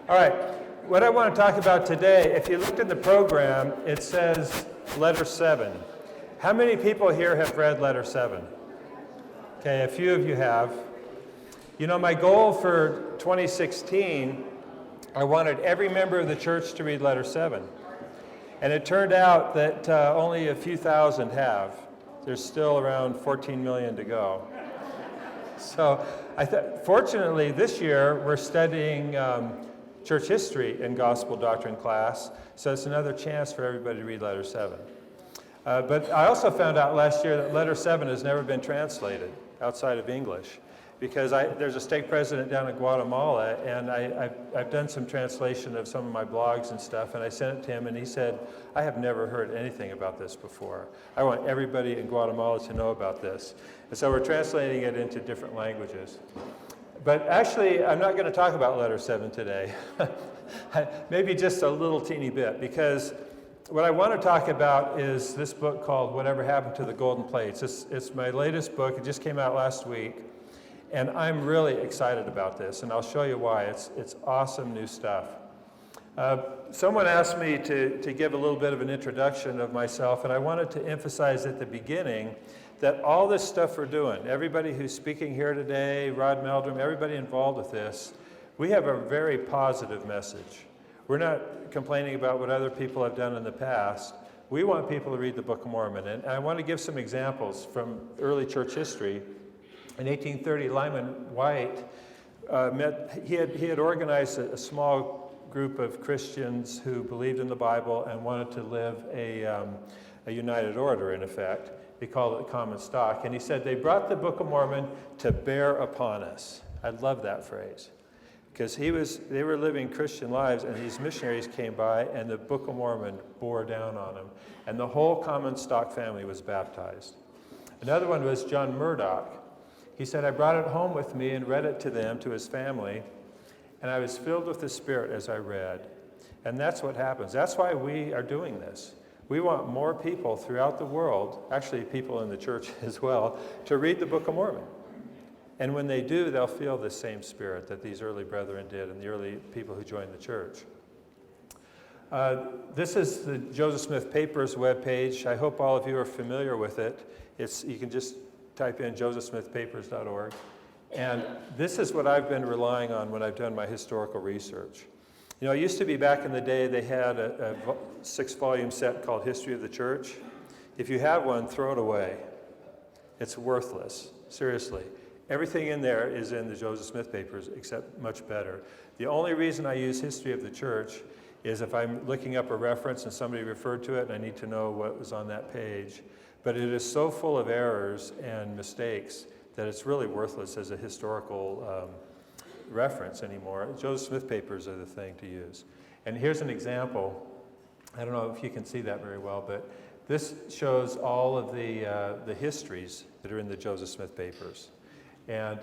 All right, what I want to talk about today, if you looked in the program, it says letter 7. How many people here have read letter 7? Okay, a few of you have. You know, my goal for 2016, I wanted every member of the church to read letter 7. And it turned out that only a few thousand have. There's still around 14 million to go. So fortunately, this year we're studying church history in gospel doctrine class, so it's another chance for everybody to read letter 7. But I also found out last year that letter 7 has never been translated outside of English, because there's a stake president down in Guatemala, and I've done some translation of some of my blogs and stuff, and I sent it to him, and he said, I have never heard anything about this before. I want everybody in Guatemala to know about this. And so we're translating it into different languages. But actually, I'm not going to talk about letter 7 today. Maybe just a little teeny bit, because what I want to talk about is this book called Whatever Happened to the Golden Plates. It's my latest book. It just came out last week. And I'm really excited about this, and I'll show you why. It's awesome new stuff. Someone asked me to give a little bit of an introduction of myself, and I wanted to emphasize at the beginning that all this stuff we're doing, everybody who's speaking here today, Rod Meldrum, everybody involved with this, we have a very positive message. We're not complaining about what other people have done in the past. We want people to read the Book of Mormon, and I want to give some examples from early church history. In 1830, Lyman White he had organized a small group of Christians who believed in the Bible and wanted to live a united order, in effect. They called it common stock. And he said, they brought the Book of Mormon to bear upon us. I love that phrase. Because they were living Christian lives, and these missionaries came by, and the Book of Mormon bore down on them. And the whole common stock family was baptized. Another one was John Murdoch. He said, I brought it home with me and read it to them, to his family, and I was filled with the Spirit as I read. And that's what happens. That's why we are doing this. We want more people throughout the world, actually people in the church as well, to read the Book of Mormon. And when they do, they'll feel the same spirit that these early brethren did and the early people who joined the church. This is the Joseph Smith Papers webpage. I hope all of you are familiar with it. You can just type in josephsmithpapers.org. And this is what I've been relying on when I've done my historical research. You know, it used to be back in the day they had a 6-volume set called History of the Church. If you have one, throw it away. It's worthless, seriously. Everything in there is in the Joseph Smith Papers, except much better. The only reason I use History of the Church is if I'm looking up a reference and somebody referred to it and I need to know what was on that page. But it is so full of errors and mistakes that it's really worthless as a historical reference anymore. Joseph Smith Papers are the thing to use. And here's an example. I don't know if you can see that very well, but this shows all of the histories that are in the Joseph Smith Papers. And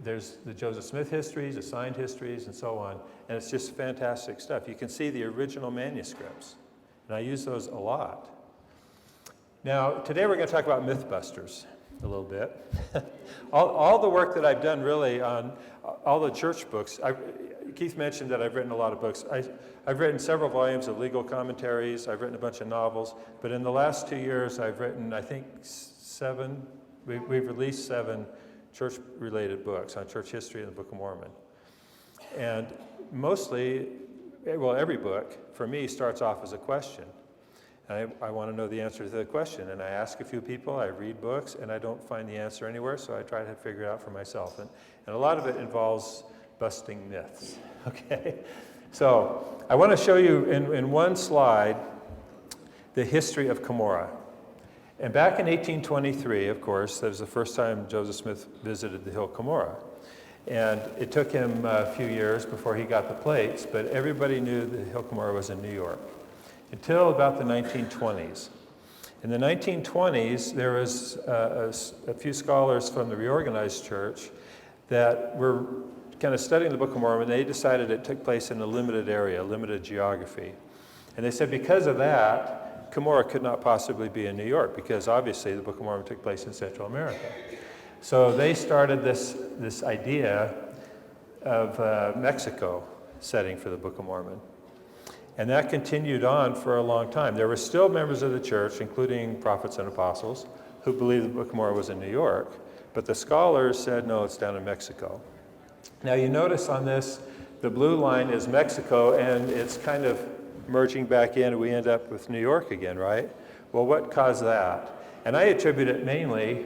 there's the Joseph Smith histories, assigned histories, and so on. And it's just fantastic stuff. You can see the original manuscripts. And I use those a lot. Now, today we're going to talk about Mythbusters a little bit. all the work that I've done really on all the church books, Keith mentioned that I've written a lot of books. I've written several volumes of legal commentaries. I've written a bunch of novels. But in the last 2 years, I've written, I think, 7. We've released 7 church-related books on church history and the Book of Mormon. And mostly, well, every book, for me, starts off as a question. I want to know the answer to the question, and I ask a few people, I read books, and I don't find the answer anywhere, so I try to figure it out for myself. And a lot of it involves busting myths, okay? So I want to show you in one slide the history of Kimura. And back in 1823, of course, that was the first time Joseph Smith visited the hill Kimura. And it took him a few years before he got the plates, but everybody knew the hill Kimura was in New York. Until about the 1920s. In the 1920s, there was a few scholars from the reorganized church that were kind of studying the Book of Mormon. They decided it took place in a limited area, limited geography. And they said because of that, Kimura could not possibly be in New York, because obviously the Book of Mormon took place in Central America. So they started this idea of Mexico. setting for the Book of Mormon. And that continued on for a long time. There were still members of the church, including prophets and apostles, who believed the Book of Mormon was in New York, but the scholars said, no, it's down in Mexico. Now you notice on this, the blue line is Mexico, and it's kind of merging back in, and we end up with New York again, right? Well, what caused that? And I attribute it mainly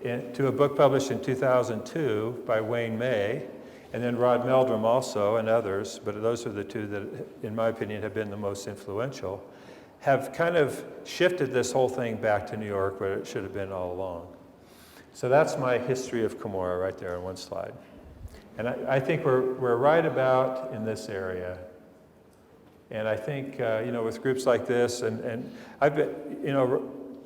to a book published in 2002 by Wayne May, and then Rod Meldrum also, and others, but those are the two that, in my opinion, have been the most influential, have kind of shifted this whole thing back to New York where it should have been all along. So that's my history of Kimura right there on one slide. And I think we're right about in this area. And I think, with groups like this, and I've been,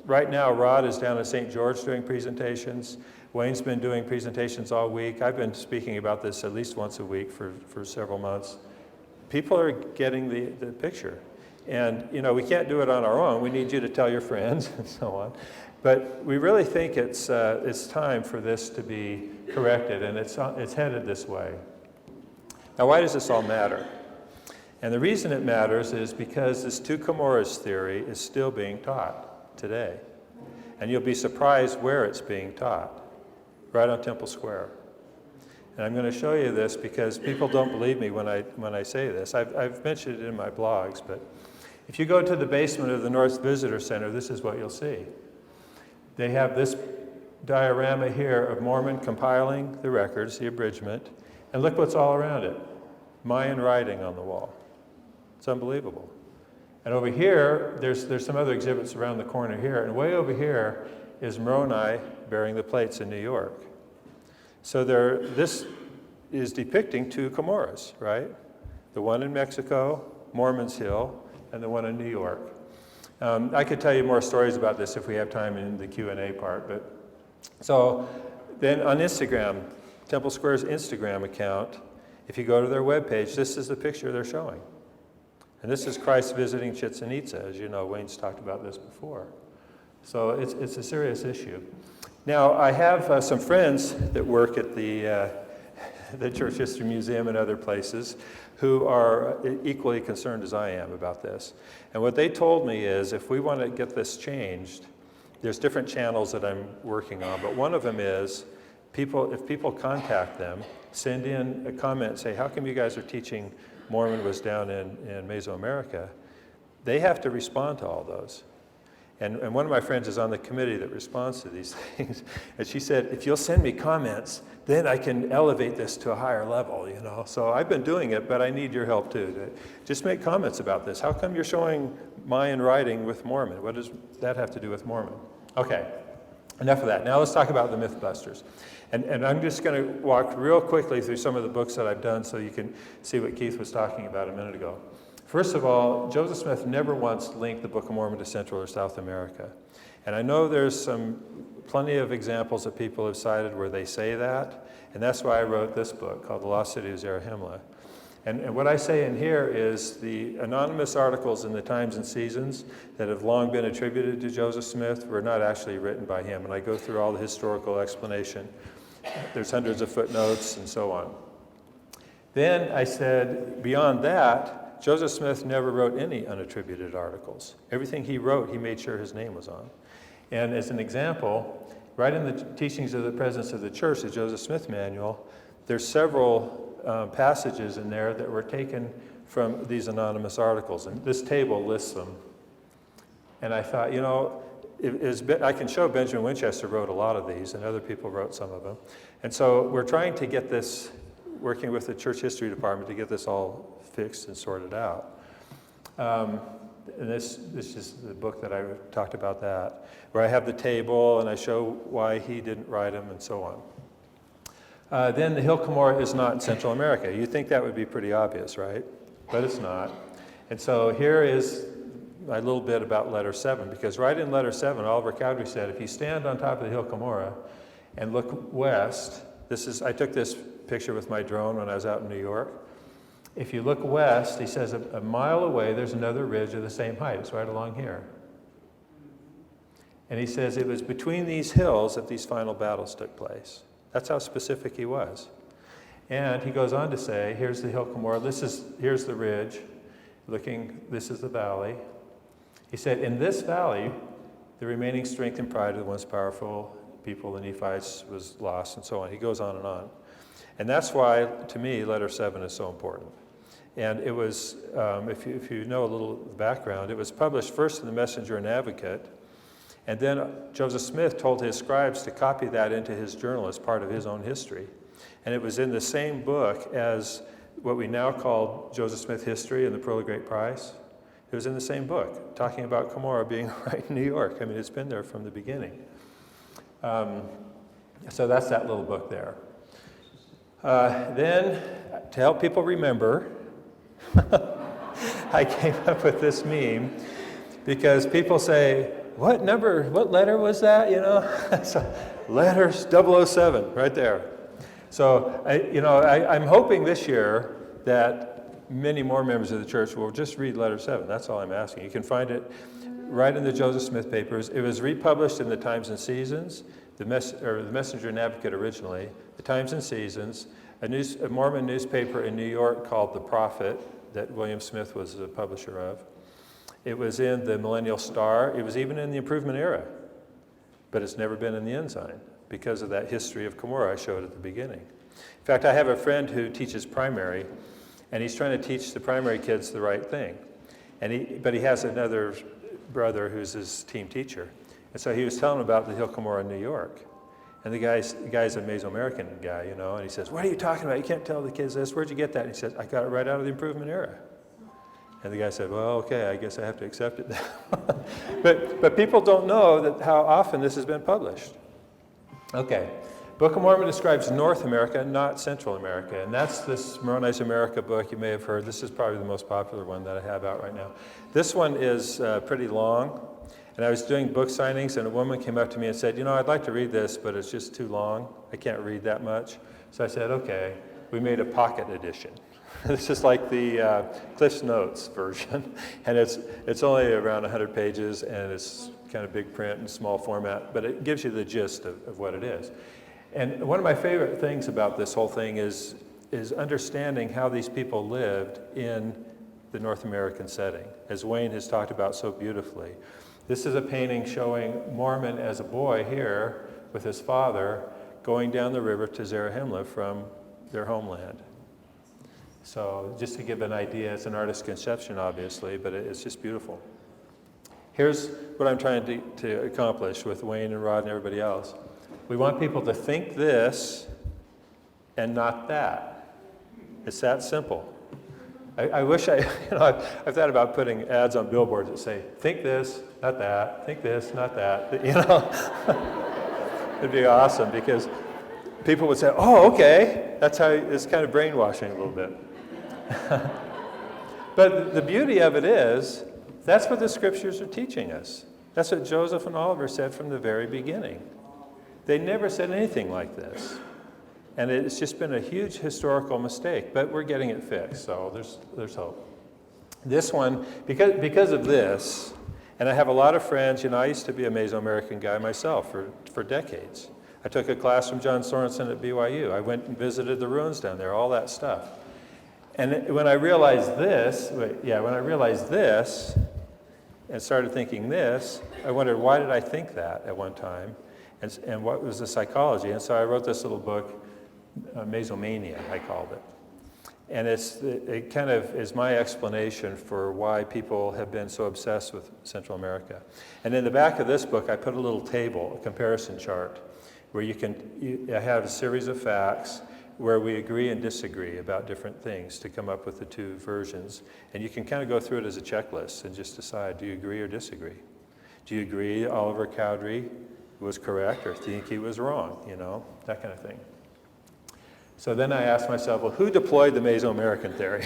right now Rod is down at St. George doing presentations. Wayne's been doing presentations all week. I've been speaking about this at least once a week for several months. People are getting the picture. And, we can't do it on our own. We need you to tell your friends and so on. But we really think it's time for this to be corrected, and it's headed this way. Now, why does this all matter? And the reason it matters is because this two Kimuras theory is still being taught today. And you'll be surprised where it's being taught. Right on Temple Square. And I'm going to show you this because people don't believe me when I say this. I've mentioned it in my blogs, but if you go to the basement of the North Visitor Center, this is what you'll see. They have this diorama here of Mormon compiling the records, the abridgment, and look what's all around it. Mayan writing on the wall. It's unbelievable. And over here, there's some other exhibits around the corner here, and way over here is moroni bearing the plates in New York. So this is depicting two Kimuras, right? The one in Mexico, Mormon's Hill, and the one in New York. I could tell you more stories about this if we have time in the Q&A part. But so then on Instagram, Temple Square's Instagram account, if you go to their webpage, this is the picture they're showing. And this is Christ visiting Chichen Itza. As you know, Wayne's talked about this before. So it's a serious issue. Now, I have some friends that work at the Church History Museum and other places who are equally concerned as I am about this. And what they told me is if we want to get this changed, there's different channels that I'm working on, but one of them is if people contact them, send in a comment, say, how come you guys are teaching Mormon was down in Mesoamerica? They have to respond to all those. And one of my friends is on the committee that responds to these things. And she said, if you'll send me comments, then I can elevate this to a higher level, So I've been doing it, but I need your help too. Just make comments about this. How come you're showing Mayan writing with Mormon? What does that have to do with Mormon? Okay, enough of that. Now let's talk about the Mythbusters. And I'm just going to walk real quickly through some of the books that I've done so you can see what Keith was talking about a minute ago. First of all, Joseph Smith never once linked the Book of Mormon to Central or South America. And I know there's plenty of examples that people have cited where they say that, and that's why I wrote this book called The Lost City of Zarahemla. And what I say in here is the anonymous articles in the Times and Seasons that have long been attributed to Joseph Smith were not actually written by him, and I go through all the historical explanation. There's hundreds of footnotes and so on. Then I said, beyond that, Joseph Smith never wrote any unattributed articles. Everything he wrote, he made sure his name was on. And as an example, right in the Teachings of the Presence of the Church, the Joseph Smith Manual, there's several passages in there that were taken from these anonymous articles. And this table lists them. And I thought, I can show Benjamin Winchester wrote a lot of these, and other people wrote some of them. And so we're trying to get this, working with the Church History Department, to get this all fixed and sorted out. And this is the book that I talked about that, where I have the table and I show why he didn't write them and so on. Then the Hill Kimura is not in Central America. You'd think that would be pretty obvious, right? But it's not. And so here is a little bit about letter 7, because right in letter 7, Oliver Cowdery said, if you stand on top of the Hill Kimura and look west, I took this picture with my drone when I was out in New York. If you look west, he says a mile away, there's another ridge of the same height. It's right along here. And he says it was between these hills that these final battles took place. That's how specific he was. And he goes on to say, here's the hill Kimura, here's the ridge, this is the valley. He said, in this valley, the remaining strength and pride of the once powerful people, the Nephites, was lost, and so on. He goes on and on. And that's why, to me, letter 7 is so important. And it was, if you know a little background, it was published first in the Messenger and Advocate, and then Joseph Smith told his scribes to copy that into his journal as part of his own history. And it was in the same book as what we now call Joseph Smith History and the Pearl of Great Price. It was in the same book, talking about Kimura being right in New York. I mean, it's been there from the beginning. So that's that little book there. Then, to help people remember, I came up with this meme because people say, what letter was that, you know? So, letters 007, right there. So, I'm hoping this year that many more members of the church will just read letter 7. That's all I'm asking. You can find it right in the Joseph Smith papers. It was republished in the Times and Seasons, the Messenger and Advocate originally, the Times and Seasons, a Mormon newspaper in New York called The Prophet that William Smith was the publisher of. It was in the Millennial Star. It was even in the Improvement Era, but it's never been in the Ensign because of that history of Kimura I showed at the beginning. In fact, I have a friend who teaches primary, and he's trying to teach the primary kids the right thing. But he has another brother who's his team teacher. And so he was telling him about the Hill Kimura in New York. And the guy's a Mesoamerican guy, you know, and he says, what are you talking about? You can't tell the kids this. Where'd you get that? And he says, I got it right out of the Improvement Era. And the guy said, well, okay, I guess I have to accept it now. but people don't know how often this has been published. Okay. Book of Mormon describes North America, not Central America. And that's this Moroni's America book you may have heard. This is probably the most popular one that I have out right now. This one is pretty long. And I was doing book signings, and a woman came up to me and said, you know, I'd like to read this, but it's just too long. I can't read that much. So I said, okay. We made a pocket edition. This is like the Cliff's Notes version. And it's only around 100 pages, and it's kind of big print and small format, but it gives you the gist of what it is. And one of my favorite things about this whole thing is understanding how these people lived in the North American setting, as Wayne has talked about so beautifully. This is a painting showing Mormon as a boy here with his father going down the river to Zarahemla from their homeland. So just to give an idea, it's an artist's conception, obviously, but it's just beautiful. Here's what I'm trying to accomplish with Wayne and Rod and everybody else. We want people to think this and not that. It's that simple. I wish I've thought about putting ads on billboards that say, think this, not that, think this, not that, you know. It'd be awesome because people would say, oh, okay. That's how it's kind of brainwashing a little bit. But the beauty of it is, that's what the scriptures are teaching us. That's what Joseph and Oliver said from the very beginning. They never said anything like this. And it's just been a huge historical mistake, but we're getting it fixed, so there's hope. This one, because of this, and I have a lot of friends, you know, I used to be a Mesoamerican guy myself for decades. I took a class from John Sorensen at BYU. I went and visited the ruins down there, all that stuff. And when I realized this, and started thinking this, I wondered, why did I think that at one time? And what was the psychology? And so I wrote this little book, Mesomania, I called it. And it kind of is my explanation for why people have been so obsessed with Central America. And in the back of this book, I put a little table, a comparison chart, where I have a series of facts where we agree and disagree about different things to come up with the two versions. And you can kind of go through it as a checklist and just decide, do you agree or disagree? Do you agree Oliver Cowdery was correct or think he was wrong, you know, that kind of thing. So then I asked myself, well, who deployed the Mesoamerican theory?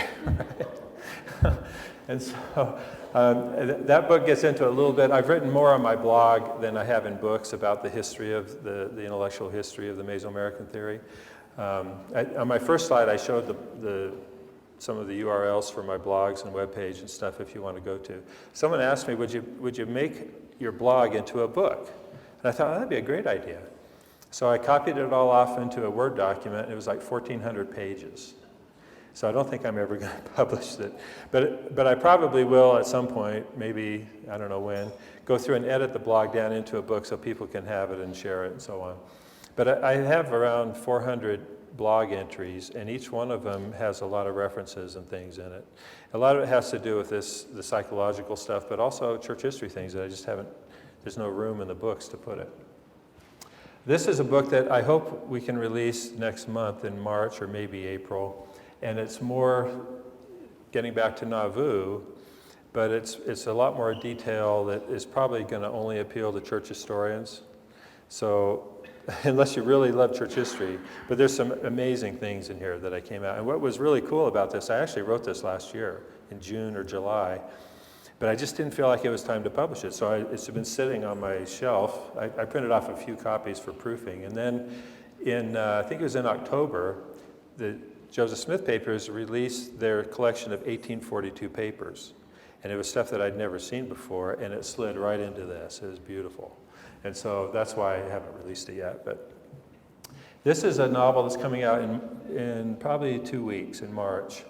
And so that book gets into a little bit. I've written more on my blog than I have in books about the history of the intellectual history of the Mesoamerican theory. On my first slide, I showed some of the URLs for my blogs and webpage and stuff if you want to go to. Someone asked me, would you make your blog into a book? And I thought, oh, that'd be a great idea. So I copied it all off into a Word document, and it was like 1,400 pages. So I don't think I'm ever going to publish it. But I probably will at some point, maybe, I don't know when, go through and edit the blog down into a book so people can have it and share it and so on. But I have around 400 blog entries, and each one of them has a lot of references and things in it. A lot of it has to do with the psychological stuff, but also church history things that I just haven't, there's no room in the books to put it. This is a book that I hope we can release next month in March or maybe April. And it's more getting back to Nauvoo, but it's a lot more detail that is probably going to only appeal to church historians. So unless you really love church history, but there's some amazing things in here that I came out. And what was really cool about this, I actually wrote this last year in June or July, but I just didn't feel like it was time to publish it. So it's been sitting on my shelf. I printed off a few copies for proofing. And then I think it was in October, the Joseph Smith Papers released their collection of 1842 papers. And it was stuff that I'd never seen before, and it slid right into this. It was beautiful. And so that's why I haven't released it yet. But this is a novel that's coming out in probably 2 weeks, in March.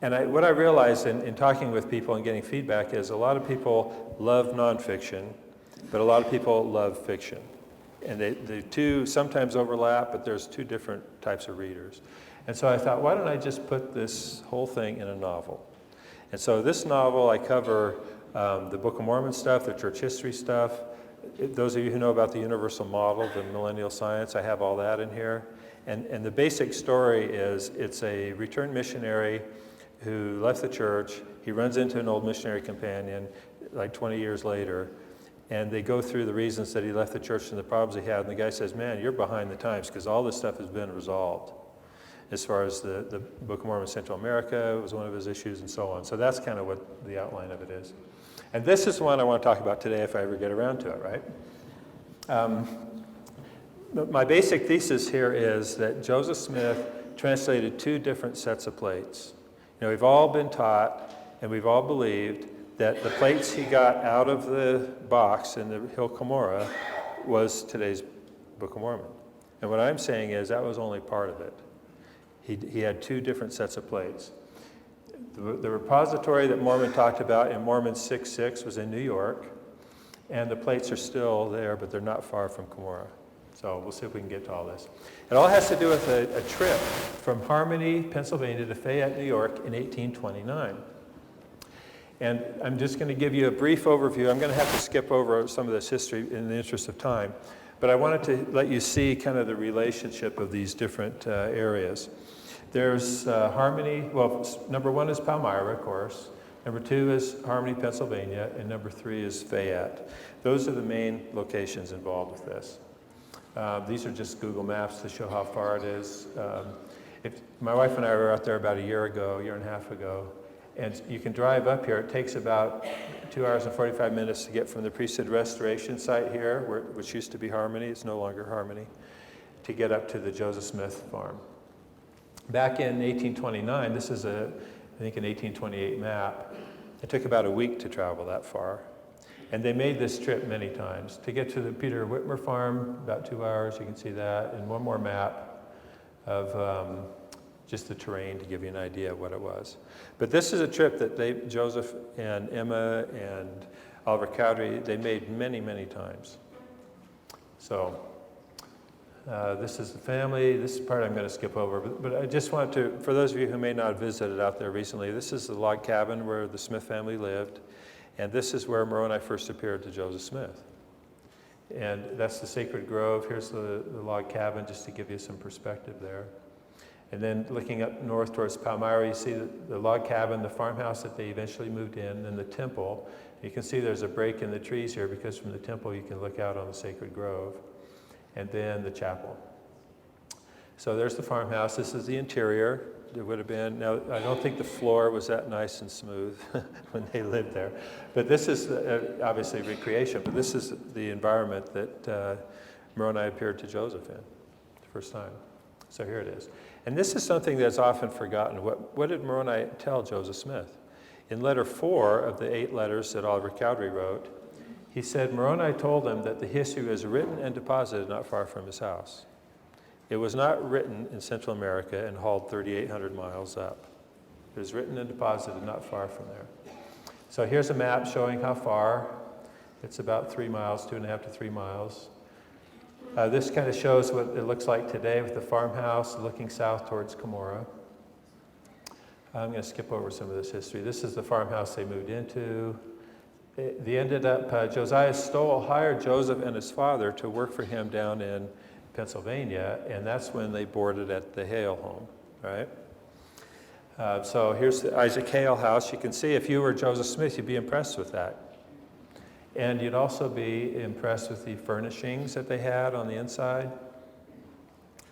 And what I realized in talking with people and getting feedback is a lot of people love nonfiction, but a lot of people love fiction. And the two sometimes overlap, but there's two different types of readers. And so I thought, why don't I just put this whole thing in a novel? And so this novel, I cover the Book of Mormon stuff, the church history stuff. Those of you who know about the universal model, the millennial science, I have all that in here. And the basic story is it's a returned missionary who left the church. He runs into an old missionary companion like 20 years later, and they go through the reasons that he left the church and the problems he had. And the guy says, man, you're behind the times because all this stuff has been resolved. As far as the Book of Mormon in Central America was one of his issues and so on. So that's kind of what the outline of it is. And this is one I want to talk about today if I ever get around to it, right? My basic thesis here is that Joseph Smith translated two different sets of plates. You know, we've all been taught and we've all believed that the plates he got out of the box in the Hill Kimura was today's Book of Mormon. And what I'm saying is that was only part of it. He had two different sets of plates. The repository that Mormon talked about in Mormon 6:6 was in New York, and the plates are still there, but they're not far from Kimura. So we'll see if we can get to all this. It all has to do with a trip from Harmony, Pennsylvania to Fayette, New York in 1829. And I'm just going to give you a brief overview. I'm going to have to skip over some of this history in the interest of time, but I wanted to let you see kind of the relationship of these different areas. There's Harmony, well, number one is Palmyra, of course. Number two is Harmony, Pennsylvania, and number three is Fayette. Those are the main locations involved with this. These are just Google Maps to show how far it is. My wife and I were out there about a year and a half ago, and you can drive up here. It takes about 2 hours and 45 minutes to get from the priesthood restoration site here, which used to be Harmony, it's no longer Harmony, to get up to the Joseph Smith farm. Back in 1829, this is I think an 1828 map, it took about a week to travel that far. And they made this trip many times. To get to the Peter Whitmer farm, about 2 hours, you can see that, and one more map of just the terrain to give you an idea of what it was. But this is a trip that Joseph and Emma and Oliver Cowdery, they made many, many times. So this is the family. This part I'm going to skip over, but I just want to, for those of you who may not have visited out there recently, this is the log cabin where the Smith family lived, and this is where Moroni first appeared to Joseph Smith. And that's the Sacred Grove. Here's the log cabin, just to give you some perspective there. And then looking up north towards Palmyra, you see the log cabin, the farmhouse that they eventually moved in, and the temple. You can see there's a break in the trees here because from the temple you can look out on the Sacred Grove. And then the chapel. So there's the farmhouse. This is the interior. There would have been, now I don't think the floor was that nice and smooth when they lived there. But this is obviously recreation, but this is the environment that Moroni appeared to Joseph in the first time. So here it is. And this is something that's often forgotten. What did Moroni tell Joseph Smith? In letter 4 of the 8 letters that Oliver Cowdery wrote, He said Moroni told him that the history was written and deposited not far from his house. It was not written in Central America and hauled 3,800 miles up. It was written and deposited not far from there. So here's a map showing how far. It's about 3 miles, 2.5 to 3 miles. This kind of shows what it looks like today with the farmhouse looking south towards Kimura. I'm going to skip over some of this history. This is the farmhouse they moved into. They ended up, Josiah Stoll hired Joseph and his father to work for him down in Pennsylvania, and that's when they boarded at the Hale home, right? So here's the Isaac Hale house. You can see if you were Joseph Smith, you'd be impressed with that. And you'd also be impressed with the furnishings that they had on the inside.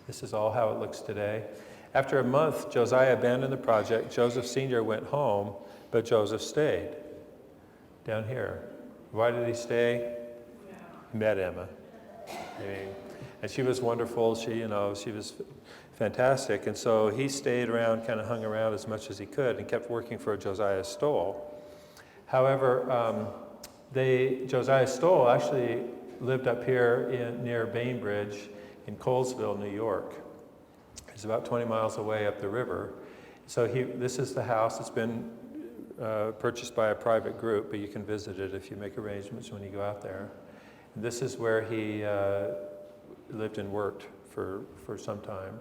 This is all how it looks today. After a month, Josiah abandoned the project. Joseph Sr. went home, but Joseph stayed down here. Why did he stay? He met Emma. And she was wonderful. She was fantastic. And so he stayed around, kind of hung around as much as he could and kept working for Josiah Stoll. However, Josiah Stoll actually lived up here near Bainbridge in Colesville, New York. It's about 20 miles away up the river. So this is the house. It's been purchased by a private group, but you can visit it if you make arrangements when you go out there. And this is where he lived and worked for some time.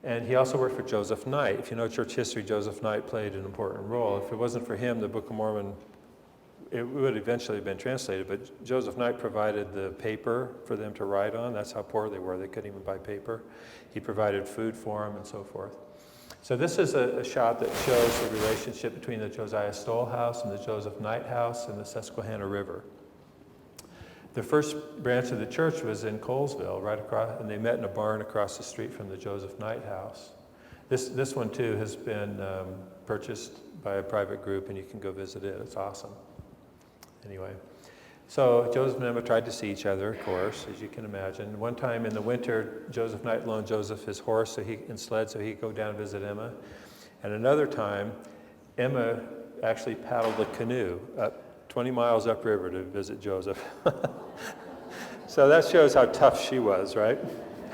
And he also worked for Joseph Knight. If you know church history, Joseph Knight played an important role. If it wasn't for him, the Book of Mormon, it would eventually have been translated, but Joseph Knight provided the paper for them to write on. That's how poor they were. They couldn't even buy paper. He provided food for them and so forth. So this is a shot that shows the relationship between the Josiah Stoll house and the Joseph Knight house and the Susquehanna River. The first branch of the church was in Colesville, right across, and they met in a barn across the street from the Joseph Knight house. This one too has been purchased by a private group, and you can go visit it. It's awesome. Anyway, so Joseph and Emma tried to see each other, of course, as you can imagine. One time in the winter, Joseph Knight loaned Joseph his horse and sled so he could go down and visit Emma. And another time, Emma actually paddled a canoe up 20 miles upriver to visit Joseph. So that shows how tough she was, right?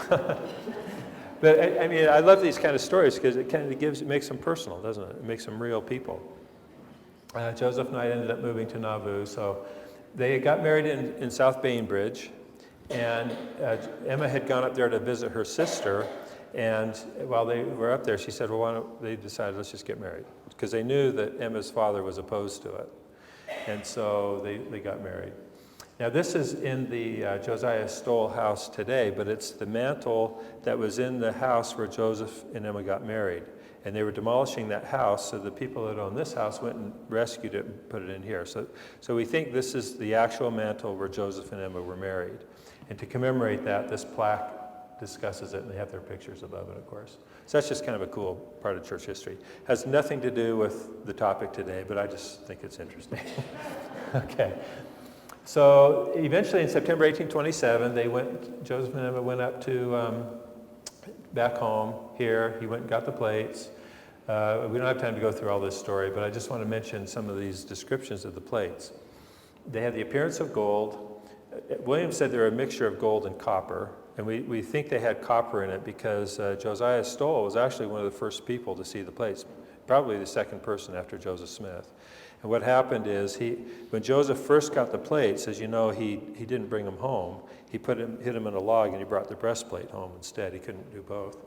But I mean, I love these kind of stories because it makes them personal, doesn't it? It makes them real people. Joseph Knight ended up moving to Nauvoo, so they got married in South Bainbridge, and Emma had gone up there to visit her sister, and while they were up there, she said, well, why don't they decided, let's just get married, because they knew that Emma's father was opposed to it, and so they got married. Now this is in the Josiah Stoll house today, but it's the mantle that was in the house where Joseph and Emma got married. And they were demolishing that house, so the people that own this house went and rescued it and put it in here. So we think this is the actual mantle where Joseph and Emma were married. And to commemorate that, this plaque discusses it, and they have their pictures above it, of course. So that's just kind of a cool part of church history. Has nothing to do with the topic today, but I just think it's interesting. Okay. So eventually in September 1827, Joseph and Emma went up to back home here. He went and got the plates. We don't have time to go through all this story, but I just want to mention some of these descriptions of the plates. They had the appearance of gold. William said they're a mixture of gold and copper, and we think they had copper in it because Josiah Stoll was actually one of the first people to see the plates, probably the second person after Joseph Smith. And what happened is when Joseph first got the plates, as you know, he didn't bring them home. He hid them in a log, and he brought the breastplate home instead. He couldn't do both.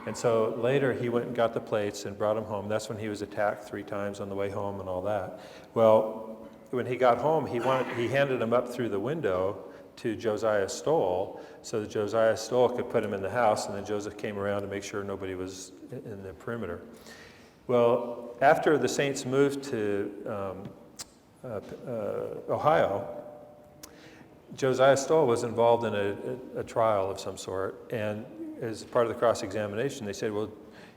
And so later he went and got the plates and brought them home. That's when he was attacked 3 times on the way home and all that. Well, when he got home, he handed them up through the window to Josiah Stoll so that Josiah Stoll could put them in the house, and then Joseph came around to make sure nobody was in the perimeter. Well, after the Saints moved to Ohio, Josiah Stoll was involved in a trial of some sort, and as part of the cross-examination, they said, well,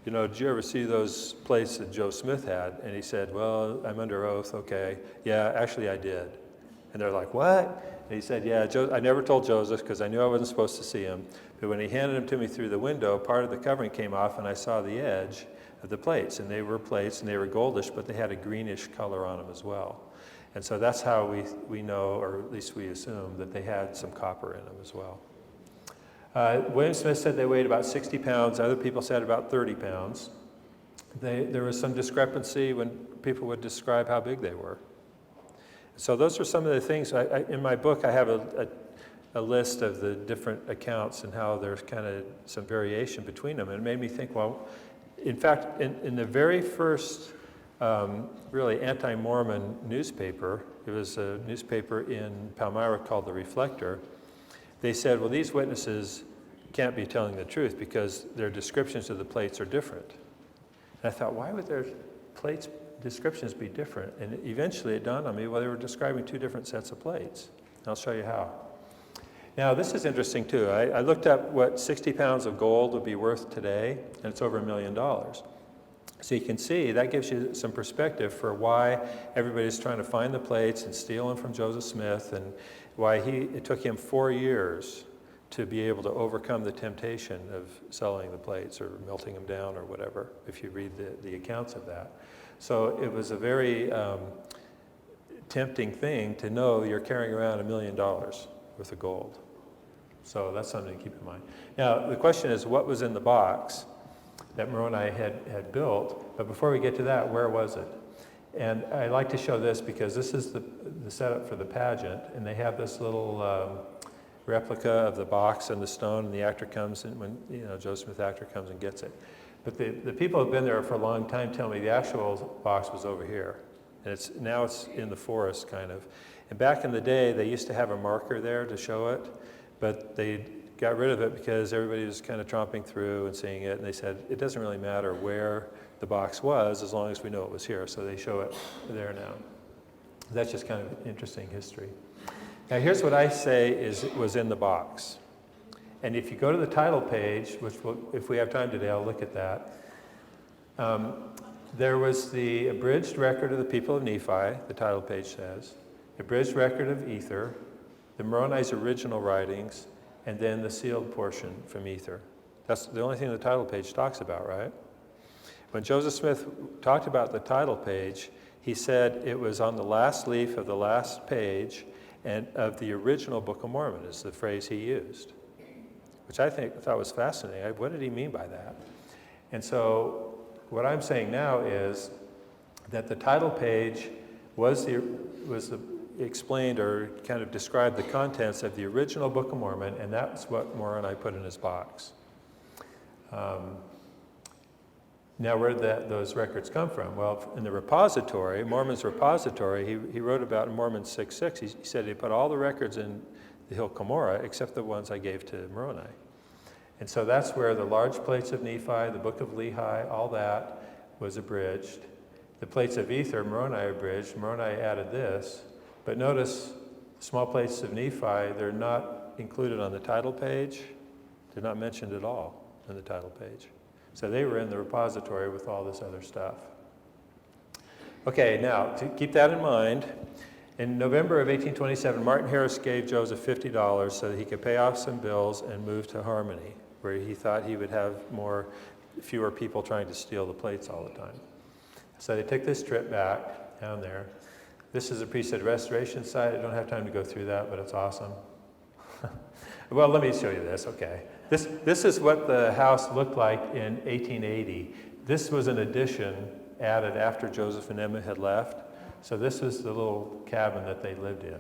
did you ever see those plates that Joe Smith had? And he said, well, I'm under oath, okay. Yeah, actually I did. And they're like, what? And he said, yeah, I never told Joseph because I knew I wasn't supposed to see him, but when he handed them to me through the window, part of the covering came off, and I saw the edge of the plates, and they were plates, and they were goldish, but they had a greenish color on them as well. And so that's how we know, or at least we assume, that they had some copper in them as well. William Smith said they weighed about 60 pounds. Other people said about 30 pounds. There was some discrepancy when people would describe how big they were. So those are some of the things. In my book, I have a list of the different accounts and how there's kind of some variation between them. And it made me think, well, in fact, in the very first really anti-Mormon newspaper, it was a newspaper in Palmyra called The Reflector, they said, well, these witnesses can't be telling the truth because their descriptions of the plates are different. And I thought, why would their plates descriptions be different? And eventually it dawned on me, well, they were describing two different sets of plates. And I'll show you how. Now, this is interesting too. I looked up what 60 pounds of gold would be worth today, and it's over $1 million. So you can see that gives you some perspective for why everybody's trying to find the plates and steal them from Joseph Smith, and why it took him 4 years to be able to overcome the temptation of selling the plates or melting them down or whatever, if you read the accounts of that. So it was a very tempting thing to know you're carrying around $1 million worth of gold. So that's something to keep in mind. Now, the question is, what was in the box that Moroni had built? But before we get to that, where was it? And I like to show this because this is the setup for the pageant, and they have this little replica of the box and the stone, and the actor comes in when, Joseph Smith actor comes and gets it. But the people who have been there for a long time tell me the actual box was over here. And now it's in the forest, kind of. And back in the day, they used to have a marker there to show it, but they got rid of it because everybody was kind of tromping through and seeing it, and they said, it doesn't really matter where the box was as long as we know it was here, so they show it there now. That's just kind of interesting history. Now here's what I say was in the box. And if you go to the title page, which if we have time today, I'll look at that. There was the abridged record of the people of Nephi, the title page says, abridged record of Ether, the Moroni's original writings, and then the sealed portion from Ether. That's the only thing the title page talks about, right? When Joseph Smith talked about the title page, he said it was on the last leaf of the last page and of the original Book of Mormon, is the phrase he used, which I thought was fascinating. What did he mean by that? And so what I'm saying now is that the title page explained or kind of described the contents of the original Book of Mormon, and that's what Moroni put in his box. Now, where did those records come from? Well, in the repository, Mormon's repository, he wrote about in Mormon 6:6, he said he put all the records in the hill Kimura except the ones I gave to Moroni. And so that's where the large plates of Nephi, the Book of Lehi, all that was abridged. The plates of Ether, Moroni abridged. Moroni added this. But notice, small plates of Nephi, they're not included on the title page. They're not mentioned at all in the title page. So they were in the repository with all this other stuff. Okay, now, to keep that in mind, in November of 1827, Martin Harris gave Joseph $50 so that he could pay off some bills and move to Harmony, where he thought he would have fewer people trying to steal the plates all the time. So they took this trip back down there. This is a priesthood restoration site. I don't have time to go through that, but it's awesome. Well, let me show you this, okay. This is what the house looked like in 1880. This was an addition added after Joseph and Emma had left. So this was the little cabin that they lived in.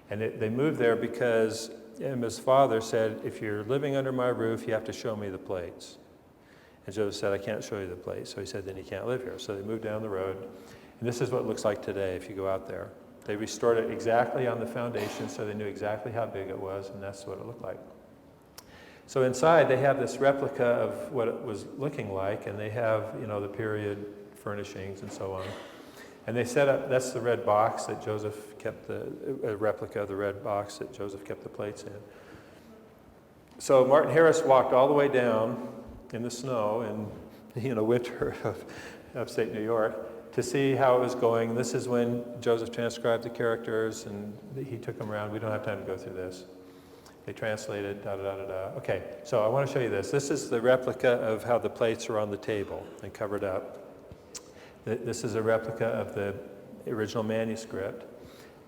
And they moved there because Emma's father said, if you're living under my roof, you have to show me the plates. And Joseph said, I can't show you the plates. So he said, then you can't live here. So they moved down the road. And this is what it looks like today if you go out there. They restored it exactly on the foundation, so they knew exactly how big it was, and that's what it looked like. So inside, they have this replica of what it was looking like, and they have, the period furnishings and so on. And they set up, that's the red box that Joseph kept, a replica of the red box that Joseph kept the plates in. So Martin Harris walked all the way down in the snow in, winter of upstate New York, to see how it was going. This is when Joseph transcribed the characters, and he took them around. We don't have time to go through this. They translated, da-da-da-da-da. Okay, so I want to show you this. This is the replica of how the plates are on the table and covered up. This is a replica of the original manuscript,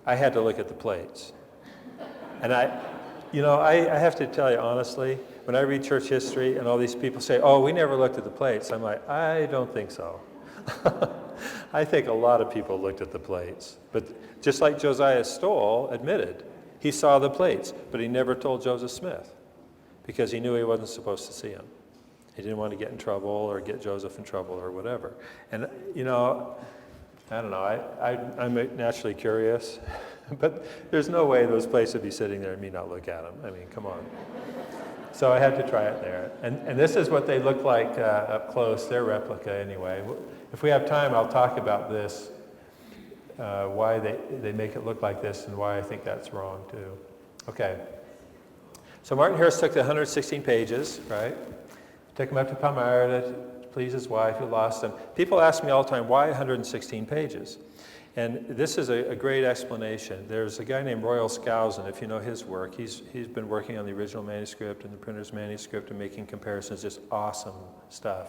I had to look at the plates. And I have to tell you honestly, when I read church history and all these people say, oh, we never looked at the plates, I'm like, I don't think so. I think a lot of people looked at the plates. But just like Josiah Stoll admitted, he saw the plates, but he never told Joseph Smith because he knew he wasn't supposed to see them. He didn't want to get in trouble or get Joseph in trouble or whatever. And, I don't know, I'm naturally curious, but there's no way those plates would be sitting there and me not look at them. I mean, come on. So I had to try it there. And this is what they look like up close, their replica anyway. If we have time, I'll talk about this, why they make it look like this and why I think that's wrong too. Okay. So Martin Harris took the 116 pages, right? Took them up to Palmyra to please his wife who lost them. People ask me all the time, why 116 pages? And this is a great explanation. There's a guy named Royal Skousen, if you know his work. He's been working on the original manuscript and the printer's manuscript and making comparisons, just awesome stuff.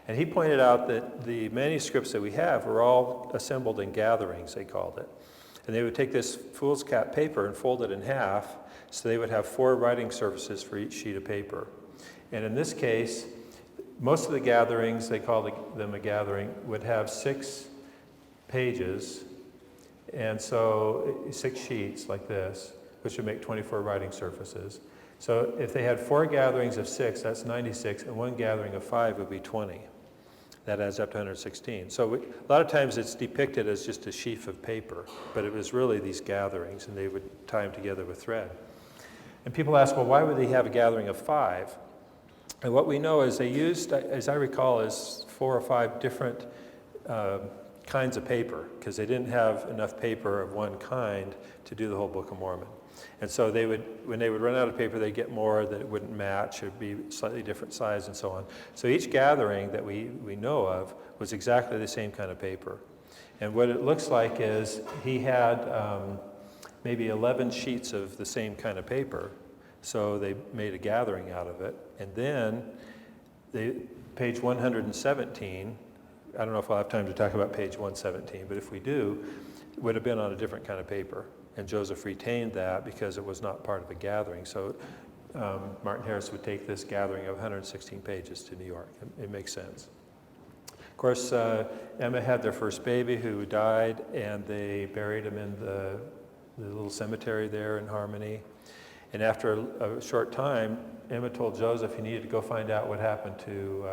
And he pointed out that the manuscripts that we have were all assembled in gatherings, they called it. And they would take this foolscap paper and fold it in half, so they would have 4 writing surfaces for each sheet of paper. And in this case, most of the gatherings, they call them a gathering, would have 6 pages, and so 6 sheets like this, which would make 24 writing surfaces. So if they had 4 gatherings of 6, that's 96, and 1 gathering of 5 would be 20. That adds up to 116. So a lot of times it's depicted as just a sheaf of paper, but it was really these gatherings, and they would tie them together with thread. And people ask, well, why would they have a gathering of 5? And what we know is they used, as I recall, is 4 or 5 different kinds of paper, because they didn't have enough paper of one kind to do the whole Book of Mormon. And so when they would run out of paper, they'd get more that it wouldn't match, or be slightly different size and so on. So each gathering that we know of was exactly the same kind of paper. And what it looks like is he had maybe 11 sheets of the same kind of paper. So they made a gathering out of it. And then page 117, I don't know if I'll have time to talk about page 117, but if we do, it would have been on a different kind of paper. And Joseph retained that because it was not part of a gathering. So Martin Harris would take this gathering of 116 pages to New York. It makes sense. Of course, Emma had their first baby who died, and they buried him in the little cemetery there in Harmony. And after a short time, Emma told Joseph he needed to go find out what happened to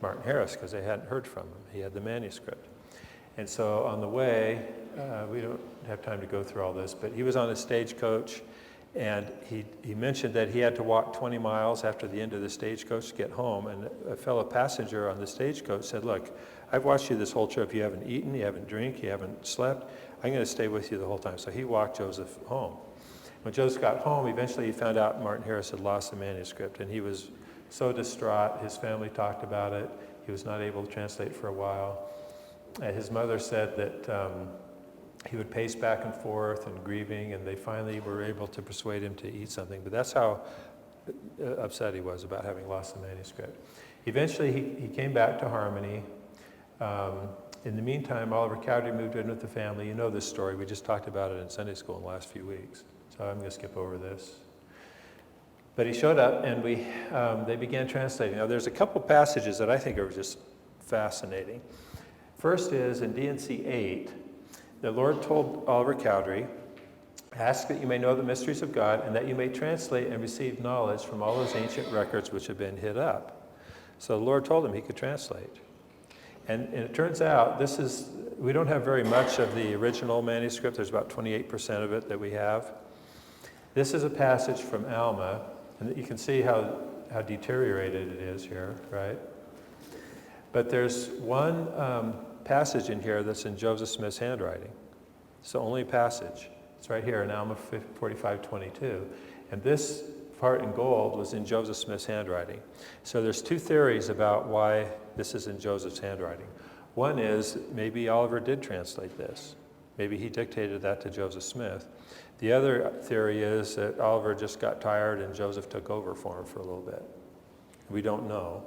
Martin Harris, because they hadn't heard from him. He had the manuscript. And so on the way, we don't have time to go through all this, but he was on a stagecoach, and he mentioned that he had to walk 20 miles after the end of the stagecoach to get home. And a fellow passenger on the stagecoach said, look, I've watched you this whole trip. You haven't eaten, you haven't drank, you haven't slept. I'm going to stay with you the whole time. So he walked Joseph home. When Joseph got home, eventually he found out Martin Harris had lost the manuscript, and he was so distraught. His family talked about it. He was not able to translate for a while. His mother said that he would pace back and forth and grieving, and they finally were able to persuade him to eat something. But that's how upset he was about having lost the manuscript. Eventually, he came back to Harmony. In the meantime, Oliver Cowdery moved in with the family. You know this story. We just talked about it in Sunday school in the last few weeks. So I'm going to skip over this. But he showed up, and they began translating. Now, there's a couple passages that I think are just fascinating. First is in D&C 8, the Lord told Oliver Cowdery, ask that you may know the mysteries of God, and that you may translate and receive knowledge from all those ancient records which have been hid up. So the Lord told him he could translate. And it turns out we don't have very much of the original manuscript. There's about 28% of it that we have. This is a passage from Alma, and you can see how deteriorated it is here, right? But there's one passage in here that's in Joseph Smith's handwriting. It's the only passage. It's right here in Alma 45:22. And this part in gold was in Joseph Smith's handwriting. So there's 2 theories about why this is in Joseph's handwriting. One is maybe Oliver did translate this. Maybe he dictated that to Joseph Smith. The other theory is that Oliver just got tired and Joseph took over for him for a little bit. We don't know.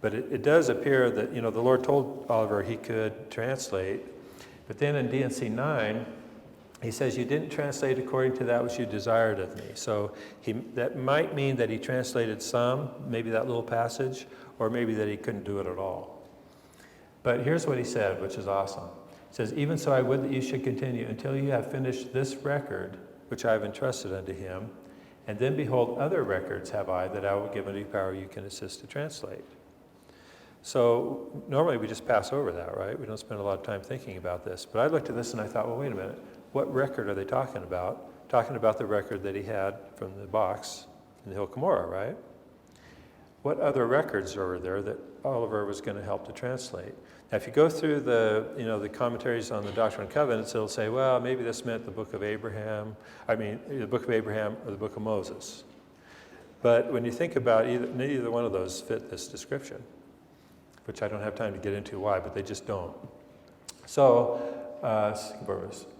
But it does appear that, the Lord told Oliver he could translate, But then in D&C 9, he says, you didn't translate according to that which you desired of me. So that might mean that he translated some, maybe that little passage, or maybe that he couldn't do it at all. But here's what he said, which is awesome. He says, even so I would that you should continue until you have finished this record, which I have entrusted unto him. And then behold, other records have I that I will give unto you power you can assist to translate. So normally we just pass over that, right? We don't spend a lot of time thinking about this. But I looked at this and I thought, well, wait a minute. What record are they talking about? Talking about the record that he had from the box in the Hill Kimura, right? What other records are there that Oliver was going to help to translate? Now, if you go through the commentaries on the Doctrine and Covenants, it'll say, well, maybe this meant the book of Abraham. The book of Abraham or the book of Moses. But when you think about neither one of those fit this description, which I don't have time to get into why, but they just don't. So,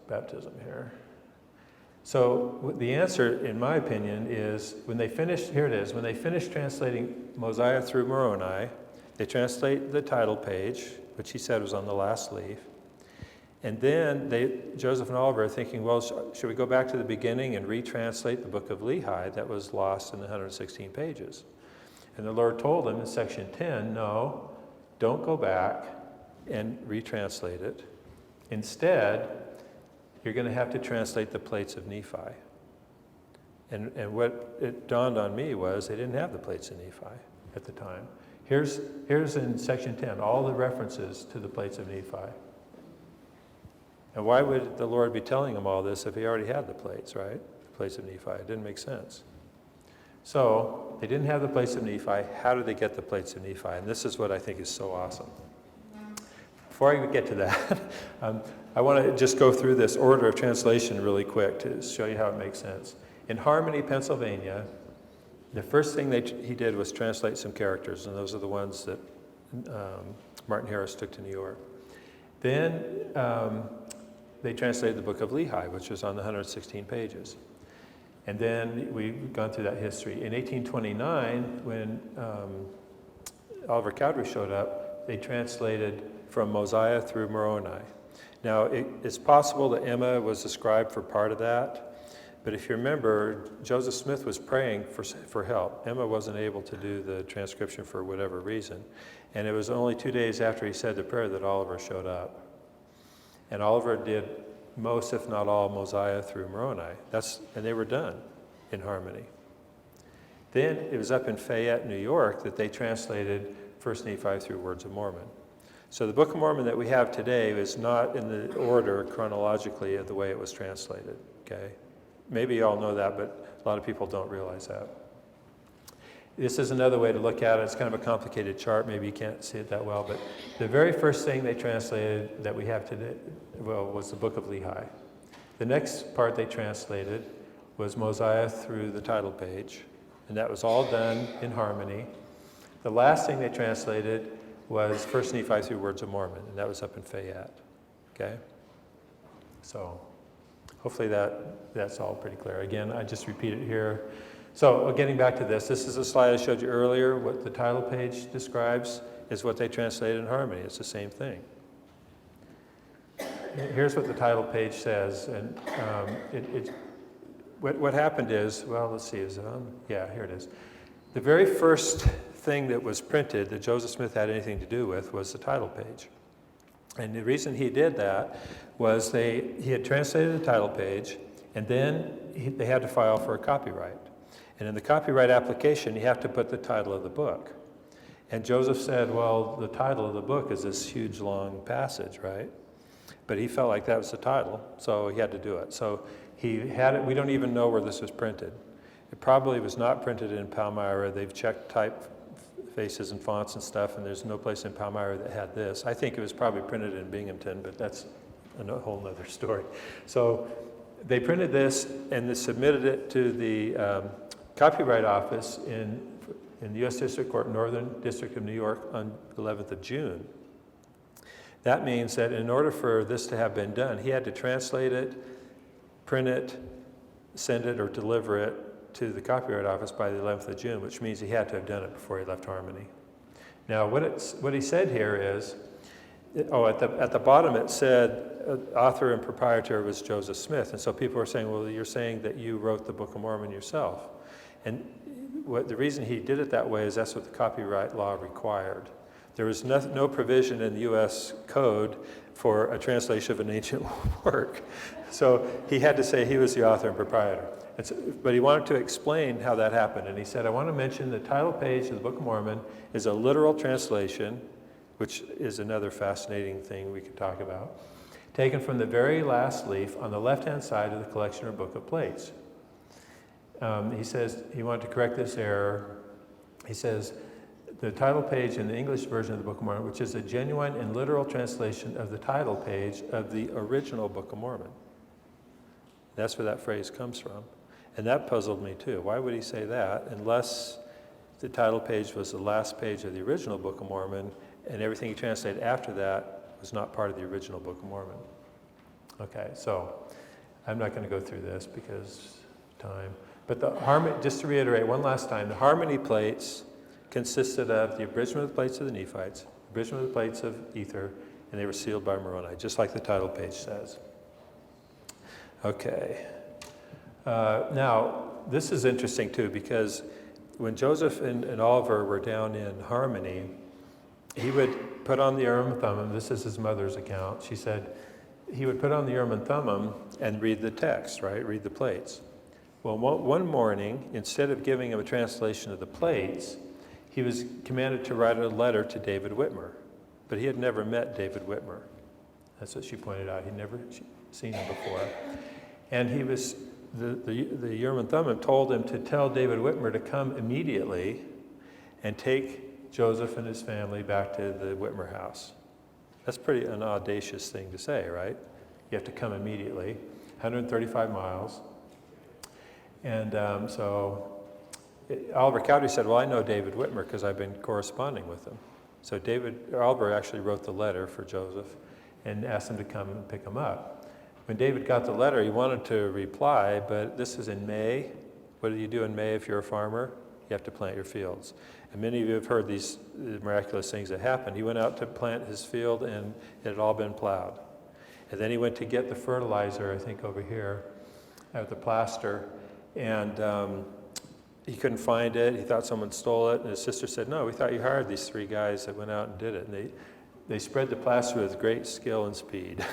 baptism here. So the answer, in my opinion, is when they finished translating Mosiah through Moroni, they translate the title page, which he said was on the last leaf. And then Joseph and Oliver are thinking, well, should we go back to the beginning and retranslate the book of Lehi that was lost in the 116 pages? And the Lord told them in section 10, no, don't go back and retranslate it. Instead, you're going to have to translate the plates of Nephi. And what it dawned on me was they didn't have the plates of Nephi at the time. Here's in section 10, all the references to the plates of Nephi. And why would the Lord be telling them all this if he already had the plates, right? The plates of Nephi. It didn't make sense. So they didn't have the plates of Nephi. How did they get the plates of Nephi? And this is what I think is so awesome. Before I get to that, I want to just go through this order of translation really quick to show you how it makes sense. In Harmony, Pennsylvania, the first thing he did was translate some characters, and those are the ones that Martin Harris took to New York. Then they translated the book of Lehi, which was on the 116 pages. And then we've gone through that history. In 1829, when Oliver Cowdery showed up, they translated from Mosiah through Moroni. Now, it's possible that Emma was the scribe for part of that, but if you remember, Joseph Smith was praying for help. Emma wasn't able to do the transcription for whatever reason, and it was only 2 days after he said the prayer that Oliver showed up. And Oliver did most, if not all, Mosiah through Moroni. And they were done in Harmony. Then it was up in Fayette, New York, that they translated 1 Nephi through Words of Mormon. So the Book of Mormon that we have today is not in the order chronologically of the way it was translated, okay? Maybe you all know that, but a lot of people don't realize that. This is another way to look at it. It's kind of a complicated chart. Maybe you can't see it that well, but the very first thing they translated that we have today, was the book of Lehi. The next part they translated was Mosiah through the title page, and that was all done in Harmony. The last thing they translated was 1 Nephi through Words of Mormon, and that was up in Fayette, okay? So hopefully that's all pretty clear. Again, I just repeat it here. So getting back to this is a slide I showed you earlier. What the title page describes is what they translated in Harmony. It's the same thing. Here's what the title page says, and what happened is, well, let's see, is it on? Yeah, here it is. The very first thing that was printed that Joseph Smith had anything to do with was the title page. And the reason he did that was he had translated the title page, and then they had to file for a copyright. And in the copyright application, you have to put the title of the book. And Joseph said, well, the title of the book is this huge, long passage, right? But he felt like that was the title, so he had to do it. So he had it. We don't even know where this was printed. It probably was not printed in Palmyra. They've checked typefaces and fonts and stuff, and there's no place in Palmyra that had this. I think it was probably printed in Binghamton, but that's a whole nother story. So they printed this, and they submitted it to the Copyright Office in the U.S. District Court, Northern District of New York, on the 11th of June. That means that in order for this to have been done, he had to translate it, print it, send it, or deliver it to the Copyright Office by the 11th of June, which means he had to have done it before he left Harmony. Now, what he said here is, at the bottom it said author and proprietor was Joseph Smith. And so people were saying, well, you're saying that you wrote the Book of Mormon yourself. And the reason he did it that way is that's what the copyright law required. There was no provision in the U.S. Code for a translation of an ancient work. So he had to say he was the author and proprietor. But he wanted to explain how that happened. And he said, I want to mention the title page of the Book of Mormon is a literal translation, which is another fascinating thing we could talk about, taken from the very last leaf on the left-hand side of the collection or book of plates. He says he wanted to correct this error. He says, the title page in the English version of the Book of Mormon, which is a genuine and literal translation of the title page of the original Book of Mormon. That's where that phrase comes from. And that puzzled me too. Why would he say that unless the title page was the last page of the original Book of Mormon and everything he translated after that was not part of the original Book of Mormon? Okay, so I'm not going to go through this because time. But just to reiterate one last time, the harmony plates consisted of the abridgment of the plates of the Nephites, abridgment of the plates of Ether, and they were sealed by Moroni, just like the title page says. Okay. Now, this is interesting too, because when Joseph and Oliver were down in Harmony, he would put on the Urim and Thummim. This is his mother's account. She said he would put on the Urim and Thummim and read the text, right? Read the plates. Well, one morning, instead of giving him a translation of the plates, he was commanded to write a letter to David Whitmer. But he had never met David Whitmer. That's what she pointed out. He'd never seen him before. And he was, the Urim and Thummim told him to tell David Whitmer to come immediately and take Joseph and his family back to the Whitmer house. That's pretty an audacious thing to say, right? You have to come immediately, 135 miles. And so Oliver Cowdery said, well, I know David Whitmer because I've been corresponding with him. So Oliver actually wrote the letter for Joseph and asked him to come and pick him up. When David got the letter, he wanted to reply, but this is in May. What do you do in May if you're a farmer? You have to plant your fields. And many of you have heard these miraculous things that happened. He went out to plant his field and it had all been plowed. And then he went to get the fertilizer, I think over here, at the plaster, and he couldn't find it. He thought someone stole it, and his sister said, no, we thought you hired these 3 guys that went out and did it. And they spread the plaster with great skill and speed.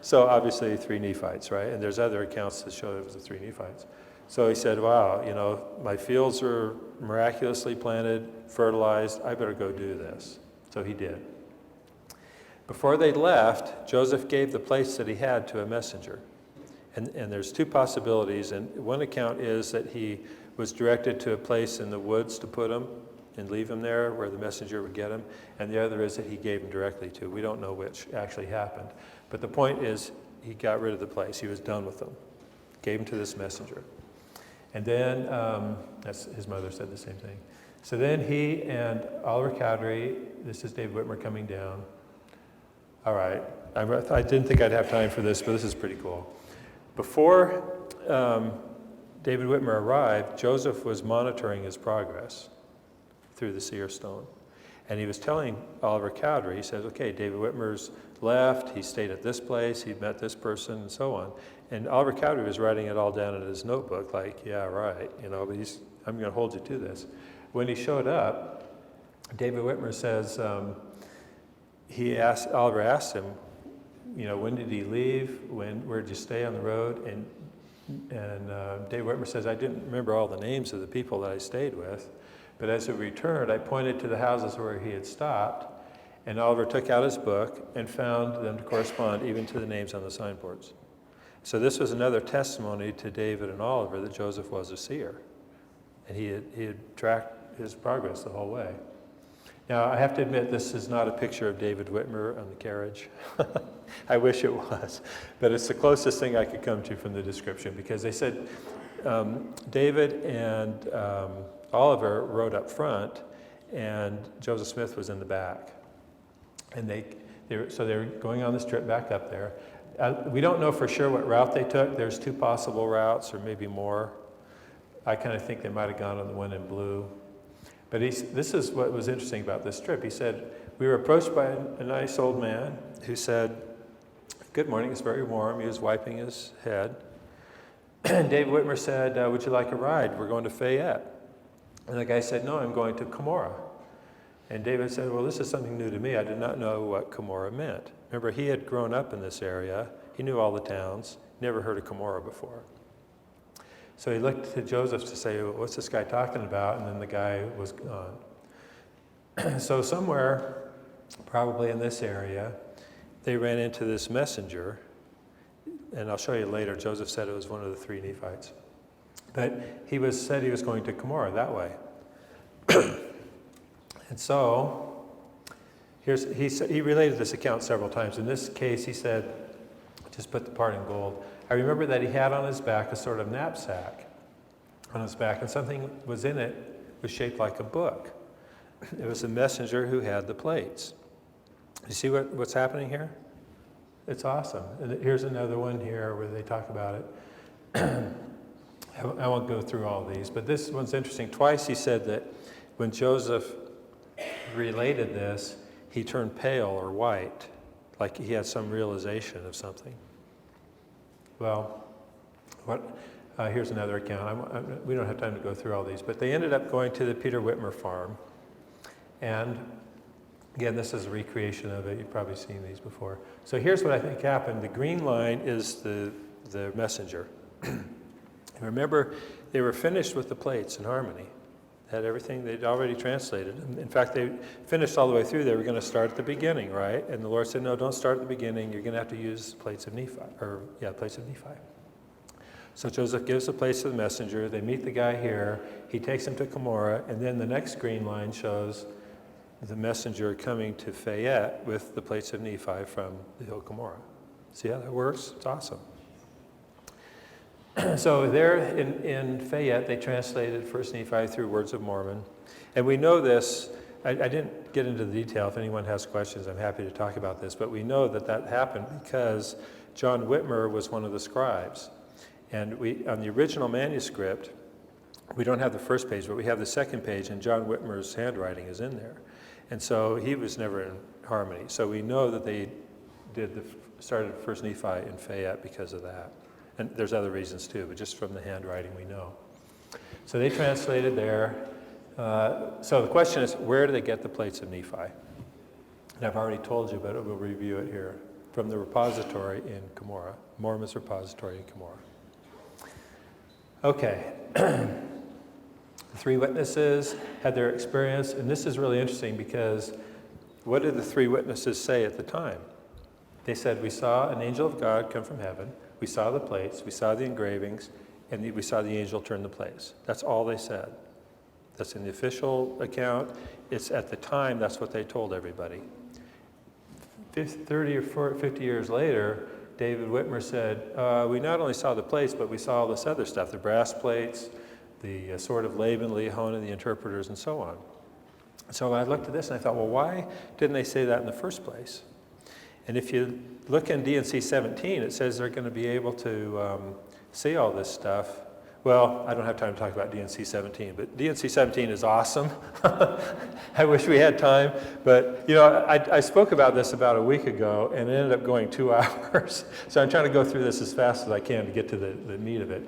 So obviously 3 Nephites, right? And there's other accounts that show it was the 3 Nephites. So he said, wow, my fields are miraculously planted, fertilized, I better go do this. So he did. Before they left, Joseph gave the place that he had to a messenger. And there's 2 possibilities, and one account is that he was directed to a place in the woods to put him and leave him there where the messenger would get him, and the other is that he gave him directly to. We don't know which actually happened. But the point is he got rid of the place. He was done with them. Gave him to this messenger. And then, his mother said the same thing. So then he and Oliver Cowdery, this is David Whitmer coming down. All right, I didn't think I'd have time for this, but this is pretty cool. Before David Whitmer arrived, Joseph was monitoring his progress through the seer stone. And he was telling Oliver Cowdery, he says, okay, David Whitmer's left, he stayed at this place, he met this person, and so on. And Oliver Cowdery was writing it all down in his notebook, like, yeah, right, but I'm going to hold you to this. When he showed up, David Whitmer says, Oliver asked him, when did he leave? Where did you stay on the road? And David Whitmer says, I didn't remember all the names of the people that I stayed with, but as we returned, I pointed to the houses where he had stopped, and Oliver took out his book and found them to correspond even to the names on the signboards. So this was another testimony to David and Oliver that Joseph was a seer, and he had tracked his progress the whole way. Now, I have to admit, this is not a picture of David Whitmer on the carriage. I wish it was, but it's the closest thing I could come to from the description, because they said David and Oliver rode up front, and Joseph Smith was in the back. And they were going on this trip back up there. We don't know for sure what route they took. There's 2 possible routes, or maybe more. I kind of think they might have gone on the one in blue. But this is what was interesting about this trip. He said, we were approached by a nice old man who said, good morning, it's very warm. He was wiping his head. And David Whitmer said, would you like a ride? We're going to Fayette. And the guy said, no, I'm going to Kimura. And David said, well, this is something new to me. I did not know what Kimura meant. Remember, he had grown up in this area. He knew all the towns. Never heard of Kimura before. So he looked to Joseph to say, well, what's this guy talking about? And then the guy was gone. So somewhere, probably in this area, they ran into this messenger. And I'll show you later, Joseph said it was one of the three Nephites. But said he was going to Kimura that way. And so, he related this account several times. In this case, he said, just put the part in gold. I remember that he had on his back a sort of knapsack on his back, and something was in it, was shaped like a book. It was a messenger who had the plates. You see what's happening here? It's awesome. And here's another one here where they talk about it. I won't go through all these, but this one's interesting. Twice he said that when Joseph related this, he turned pale or white, like he had some realization of something. Well, here's another account. We don't have time to go through all these, but they ended up going to the Peter Whitmer farm. And again, this is a recreation of it. You've probably seen these before. So here's what I think happened. The green line is the messenger. Remember, they were finished with the plates in harmony. Had everything they'd already translated. In fact, they finished all the way through. They were going to start at the beginning, right? And the Lord said, no, don't start at the beginning. You're going to have to use plates of Nephi, plates of Nephi. So Joseph gives the plates to the messenger. They meet the guy here. He takes him to Kimura, and then the next green line shows the messenger coming to Fayette with the plates of Nephi from the hill Kimura. See how that works? It's awesome. So there in Fayette, they translated First Nephi through Words of Mormon. And we know this. I didn't get into the detail. If anyone has questions, I'm happy to talk about this. But we know that happened because John Whitmer was one of the scribes. And on the original manuscript, we don't have the first page, but we have the second page, and John Whitmer's handwriting is in there. And so he was never in harmony. So we know that they started First Nephi in Fayette because of that. And there's other reasons too, but just from the handwriting we know. So they translated there. So the question is, where do they get the plates of Nephi? And I've already told you, but we'll review it here. From the repository in Kimura, Mormon's repository in Kimura. Okay. The three witnesses had their experience, and this is really interesting because what did the three witnesses say at the time? They said, we saw an angel of God come from heaven, we saw the plates, we saw the engravings, and we saw the angel turn the plates. That's all they said. That's in the official account. It's at the time, that's what they told everybody. 30 or 50 years later, David Whitmer said, we not only saw the plates, but we saw all this other stuff, the brass plates, the sword of Laban, Lehonan, the interpreters, and so on. So I looked at this and I thought, well, why didn't they say that in the first place? And if you look in D&C 17, it says they're going to be able to see all this stuff. Well, I don't have time to talk about D&C 17, but D&C 17 is awesome. I wish we had time, but you know, I spoke about this about a week ago, and it ended up going 2 hours. So I'm trying to go through this as fast as I can to get to the meat of it.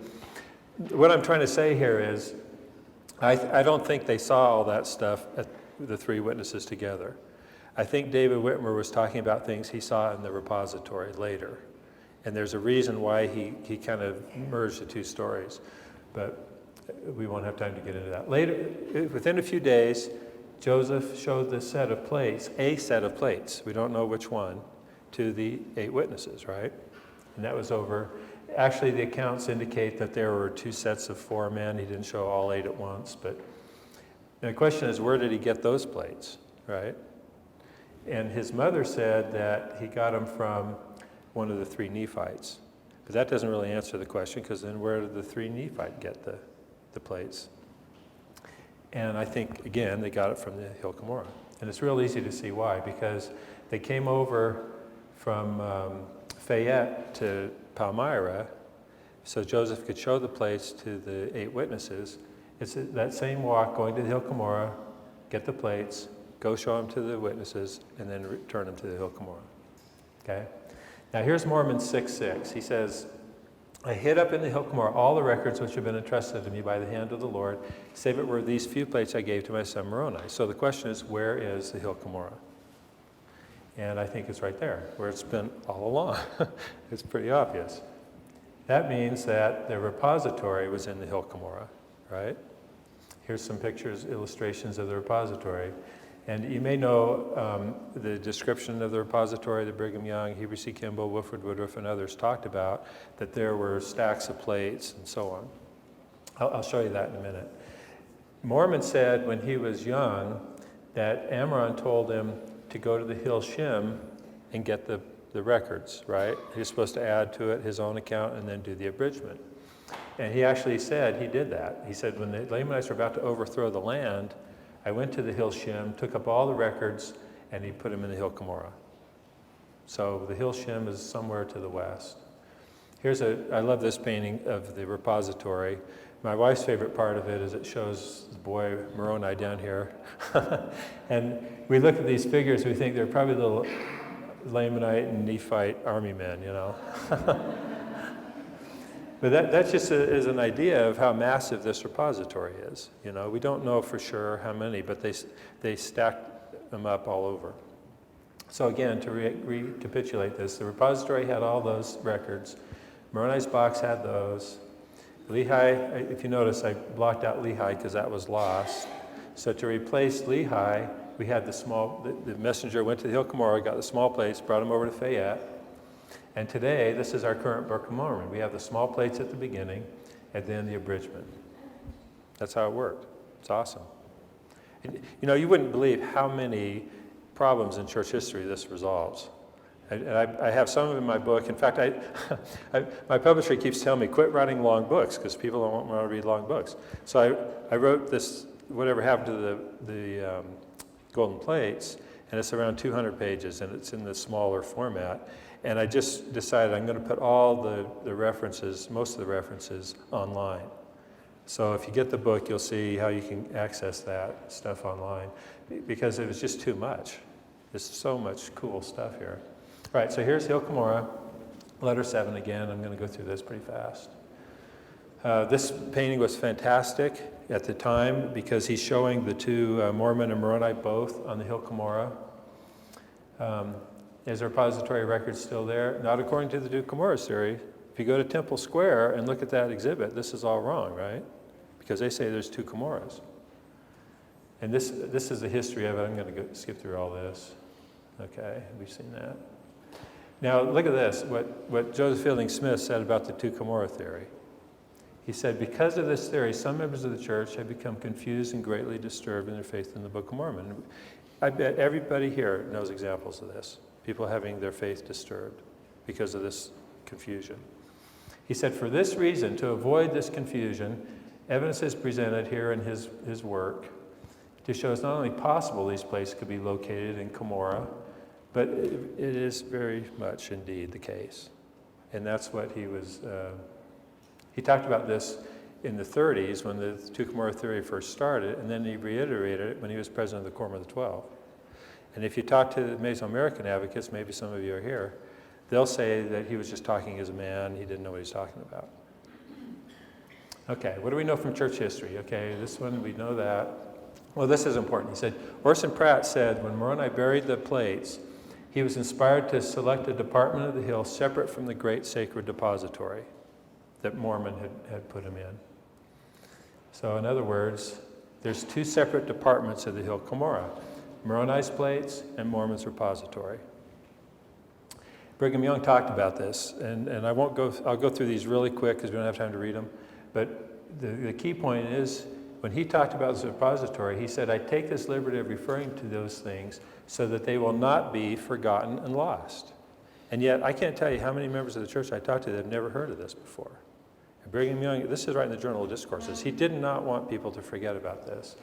What I'm trying to say here is, I don't think they saw all that stuff at the three witnesses together. I think David Whitmer was talking about things he saw in the repository later. And there's a reason why he kind of merged the two stories. But we won't have time to get into that. Later, within a few days, Joseph showed a set of plates, we don't know which one, to the 8 witnesses, right? And that was over. Actually, the accounts indicate that there were 2 sets of 4 men. He didn't show all 8 at once. But the question is, where did he get those plates, right? And his mother said that he got them from one of the 3 Nephites. But that doesn't really answer the question, because then where did the 3 Nephite get the plates? And I think, again, they got it from the hill Kimura. And it's real easy to see why, because they came over from Fayette to Palmyra, so Joseph could show the plates to the 8 witnesses. It's that same walk, going to the hill Kimura, get the plates, go show them to the witnesses, and then return them to the hill Kimura. Okay? Now here's Mormon 6:6. He says, I hid up in the hill Kimura all the records which have been entrusted to me by the hand of the Lord, save it were these few plates I gave to my son Moroni. So the question is, where is the hill Kimura? And I think it's right there, where it's been all along. It's pretty obvious. That means that the repository was in the hill Kimura, right? Here's some pictures, illustrations of the repository. And you may know the description of the repository that Brigham Young, Heber C. Kimball, Wilford Woodruff, and others talked about, that there were stacks of plates and so on. I'll show you that in a minute. Mormon said when he was young that Amron told him to go to the Hill Shim and get the records, right? He was supposed to add to it his own account and then do the abridgment. And he actually said he did that. He said when the Lamanites were about to overthrow the land, I went to the Hill Shim, took up all the records, and he put them in the hill Kimura. So the Hill Shim is somewhere to the west. I love this painting of the repository. My wife's favorite part of it is it shows the boy Moroni down here. And we look at these figures, we think they're probably little Lamanite and Nephite army men, you know. But that just is an idea of how massive this repository is. You know, we don't know for sure how many, but they stacked them up all over. So again, to recapitulate this, the repository had all those records. Moroni's box had those. Lehi, if you notice, I blocked out Lehi because that was lost. So to replace Lehi, we had the messenger went to the hill Kimura, got the small plates, brought them over to Fayette. And today, this is our current Book of Mormon. We have the small plates at the beginning, and then the abridgment. That's how it worked. It's awesome. And, you know, you wouldn't believe how many problems in church history this resolves. And I have some of them in my book. In fact, my publisher keeps telling me, quit writing long books, because people don't want to read long books. So I wrote this, Whatever Happened to the Golden Plates, and it's around 200 pages, and it's in the smaller format. And I just decided I'm going to put all the references, most of the references, online. So if you get the book, you'll see how you can access that stuff online, because it was just too much. There's so much cool stuff here. All right, so here's Hill Kimura, letter 7 again. I'm going to go through this pretty fast. This painting was fantastic at the time because he's showing the two, Mormon and Moroni, both on the hill Kimura. Is the repository record still there? Not according to the two Kimuras theory. If you go to Temple Square and look at that exhibit, this is all wrong, right? Because they say there's two Kimuras. And this is the history of it. I'm going to skip through all this. Okay, we've seen that. Now look at this, what Joseph Fielding Smith said about the two Kimura theory. He said, because of this theory, some members of the church have become confused and greatly disturbed in their faith in the Book of Mormon. I bet everybody here knows examples of this. People having their faith disturbed because of this confusion. He said, for this reason, to avoid this confusion, evidence is presented here in his work to show it's not only possible these places could be located in Kimura, but it is very much indeed the case. And that's what he talked about this in the 30s when the two Kimura theory first started, and then he reiterated it when he was president of the Quorum of the 12. And if you talk to the Mesoamerican advocates, maybe some of you are here, they'll say that he was just talking as a man, he didn't know what he's talking about. Okay, what do we know from church history? Okay, this one, we know that. Well, this is important. He said, Orson Pratt said, when Moroni buried the plates, he was inspired to select a department of the hill separate from the great sacred depository that Mormon had put him in. So in other words, there's two separate departments of the hill Kimura. Moroni's plates and Mormon's repository. Brigham Young talked about this, and I'll go through these really quick because we don't have time to read them. But the key point is, when he talked about this repository, he said, I take this liberty of referring to those things so that they will not be forgotten and lost. And yet, I can't tell you how many members of the church I talked to that have never heard of this before. And Brigham Young, this is right in the Journal of Discourses, he did not want people to forget about this.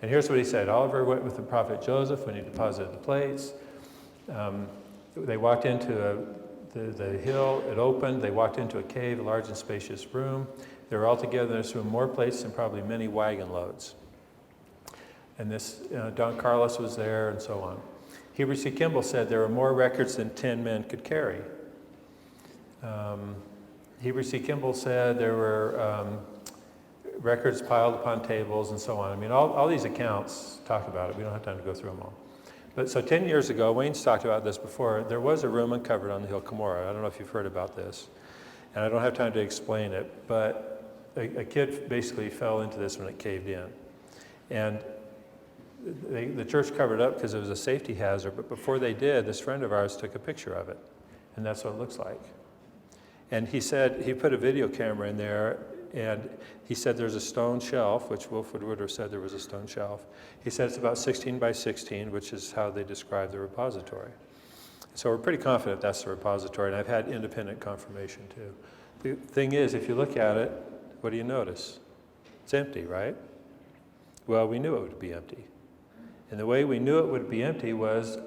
And here's what he said. Oliver went with the prophet Joseph when he deposited the plates. They walked into the hill, it opened. They walked into a cave, a large and spacious room. They were all together in this room, more plates than probably many wagon loads. And this, Don Carlos was there and so on. Heber C. Kimball said there were more records than 10 men could carry. Heber C. Kimball said there were records piled upon tables and so on. I mean, all these accounts talk about it. We don't have time to go through them all. But so 10 years ago, Wayne's talked about this before, there was a room uncovered on the hill Kimura. I don't know if you've heard about this. And I don't have time to explain it, but a kid basically fell into this when it caved in. And the church covered it up because it was a safety hazard, but before they did, this friend of ours took a picture of it. And that's what it looks like. And he said, he put a video camera in there, and he said there's a stone shelf, which Wolf Woodward said there was a stone shelf. He said it's about 16 by 16, which is how they describe the repository. So we're pretty confident that's the repository, and I've had independent confirmation too. The thing is, if you look at it, what do you notice? It's empty, right? Well, we knew it would be empty. And the way we knew it would be empty was,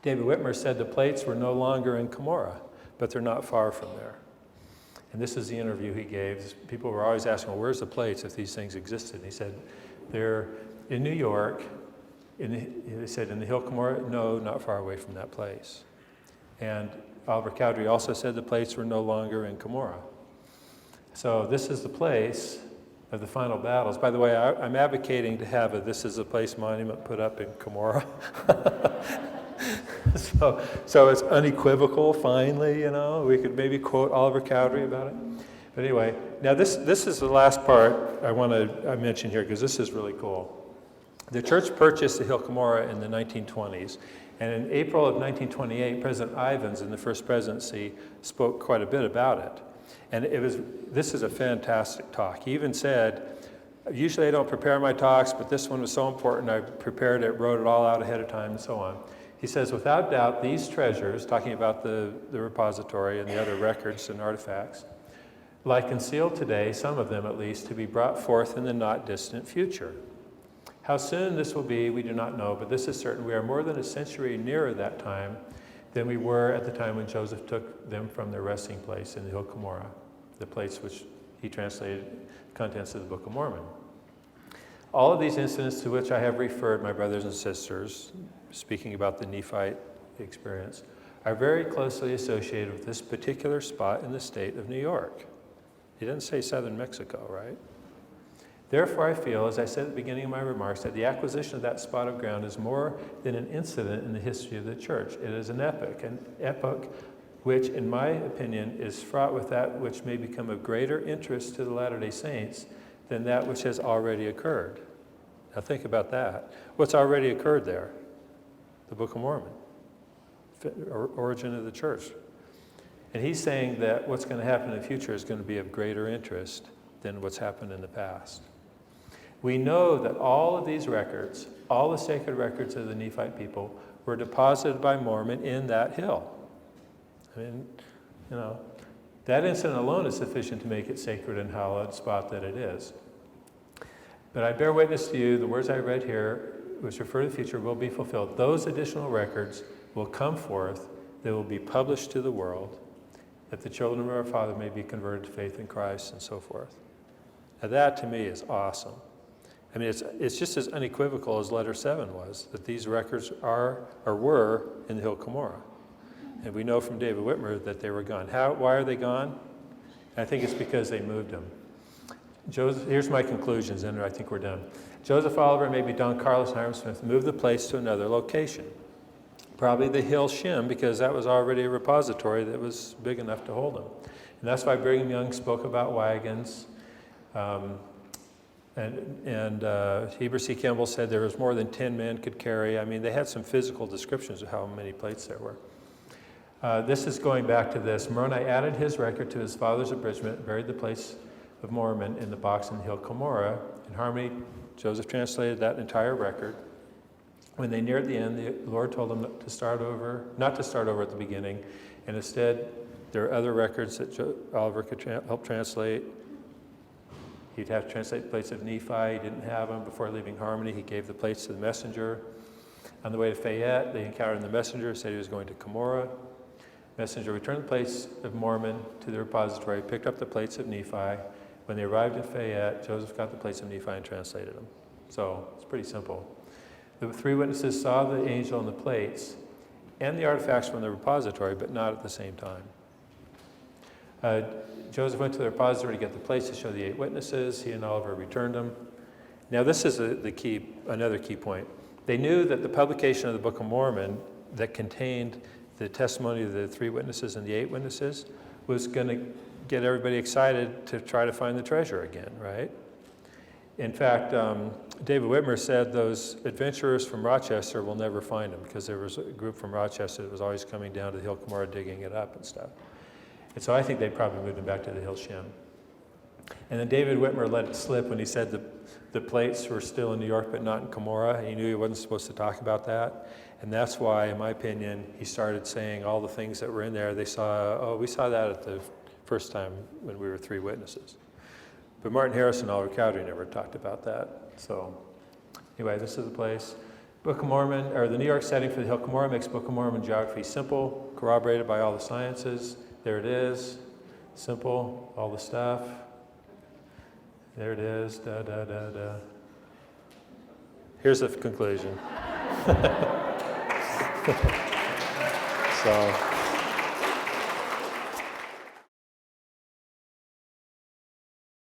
David Whitmer said the plates were no longer in Kimura, but they're not far from there. And this is the interview he gave. People were always asking, well, where's the plates if these things existed? And he said, they're in New York. He said, in the hill Kimura? No, not far away from that place. And Oliver Cowdery also said the plates were no longer in Kimura. So this is the place of the final battles. By the way, I'm advocating to have a This Is the Place monument put up in Kimura. So it's unequivocal, finally, you know. We could maybe quote Oliver Cowdery about it. But anyway, now this is the last part I want to mention here, because this is really cool. The church purchased the hill Kimura in the 1920s, and in April of 1928, President Ivins, in the first presidency, spoke quite a bit about it. And this is a fantastic talk. He even said, usually I don't prepare my talks, but this one was so important, I prepared it, wrote it all out ahead of time, and so on. He says, without doubt, these treasures, talking about the repository and the other records and artifacts, lie concealed today, some of them at least, to be brought forth in the not distant future. How soon this will be, we do not know, but this is certain. We are more than a century nearer that time than we were at the time when Joseph took them from their resting place in the hill Kimura, the place which he translated the contents of the Book of Mormon. All of these incidents to which I have referred, my brothers and sisters, speaking about the Nephite experience, are very closely associated with this particular spot in the state of New York. He didn't say southern Mexico, right? Therefore, I feel, as I said at the beginning of my remarks, that the acquisition of that spot of ground is more than an incident in the history of the church. It is an epoch which, in my opinion, is fraught with that which may become of greater interest to the Latter-day Saints than that which has already occurred. Now think about that. What's already occurred there? The Book of Mormon, origin of the church. And he's saying that what's going to happen in the future is going to be of greater interest than what's happened in the past. We know that all of these records, all the sacred records of the Nephite people, were deposited by Mormon in that hill. I mean, you know, that incident alone is sufficient to make it sacred and hallowed spot that it is. But I bear witness to you, the words I read here, which refer to the future, will be fulfilled. Those additional records will come forth, they will be published to the world, that the children of our Father may be converted to faith in Christ and so forth. Now that to me is awesome. I mean, it's just as unequivocal as letter 7 was, that these records are or were in the hill Kimura. And we know from David Whitmer that they were gone. Why are they gone? I think it's because they moved them. Here's my conclusions, and I think we're done. Joseph Oliver, maybe Don Carlos and Hiram Smith, moved the place to another location. Probably the hill Shim, because that was already a repository that was big enough to hold them. And that's why Brigham Young spoke about wagons. Heber C. Kimball said there was more than 10 men could carry. I mean, they had some physical descriptions of how many plates there were. This is going back to this. Moroni added his record to his father's abridgment, buried the place of Mormon in the box in the hill Kimura. In harmony, Joseph translated that entire record. When they neared the end, the Lord told them not to start over at the beginning, and instead there are other records that Oliver could help translate. He'd have to translate the plates of Nephi. He didn't have them before leaving Harmony. He gave the plates to the messenger. On the way to Fayette, they encountered the messenger, said he was going to Kimura. Messenger returned the plates of Mormon to the repository, picked up the plates of Nephi. When they arrived in Fayette, Joseph got the plates of Nephi and translated them. So it's pretty simple. The 3 witnesses saw the angel and the plates, and the artifacts from the repository, but not at the same time. Joseph went to the repository to get the plates to show the 8 witnesses. He and Oliver returned them. Now this is another key point. They knew that the publication of the Book of Mormon that contained the testimony of the 3 witnesses and the 8 witnesses was going to get everybody excited to try to find the treasure again, right? In fact, David Whitmer said those adventurers from Rochester will never find them because there was a group from Rochester that was always coming down to the Hill Kimura digging it up and stuff. And so I think they probably moved them back to the Hill Shem. And then David Whitmer let it slip when he said the plates were still in New York but not in Kimura. He knew he wasn't supposed to talk about that. And that's why, in my opinion, he started saying all the things that were in there. They saw, we saw that at the first time when we were 3 witnesses. But Martin Harris and Oliver Cowdery never talked about that. So anyway, this is the place. Book of Mormon, or the New York setting for the Hill Kimura makes Book of Mormon geography simple, corroborated by all the sciences. There it is, simple, all the stuff. There it is, da, da, da, da. Here's the conclusion. So.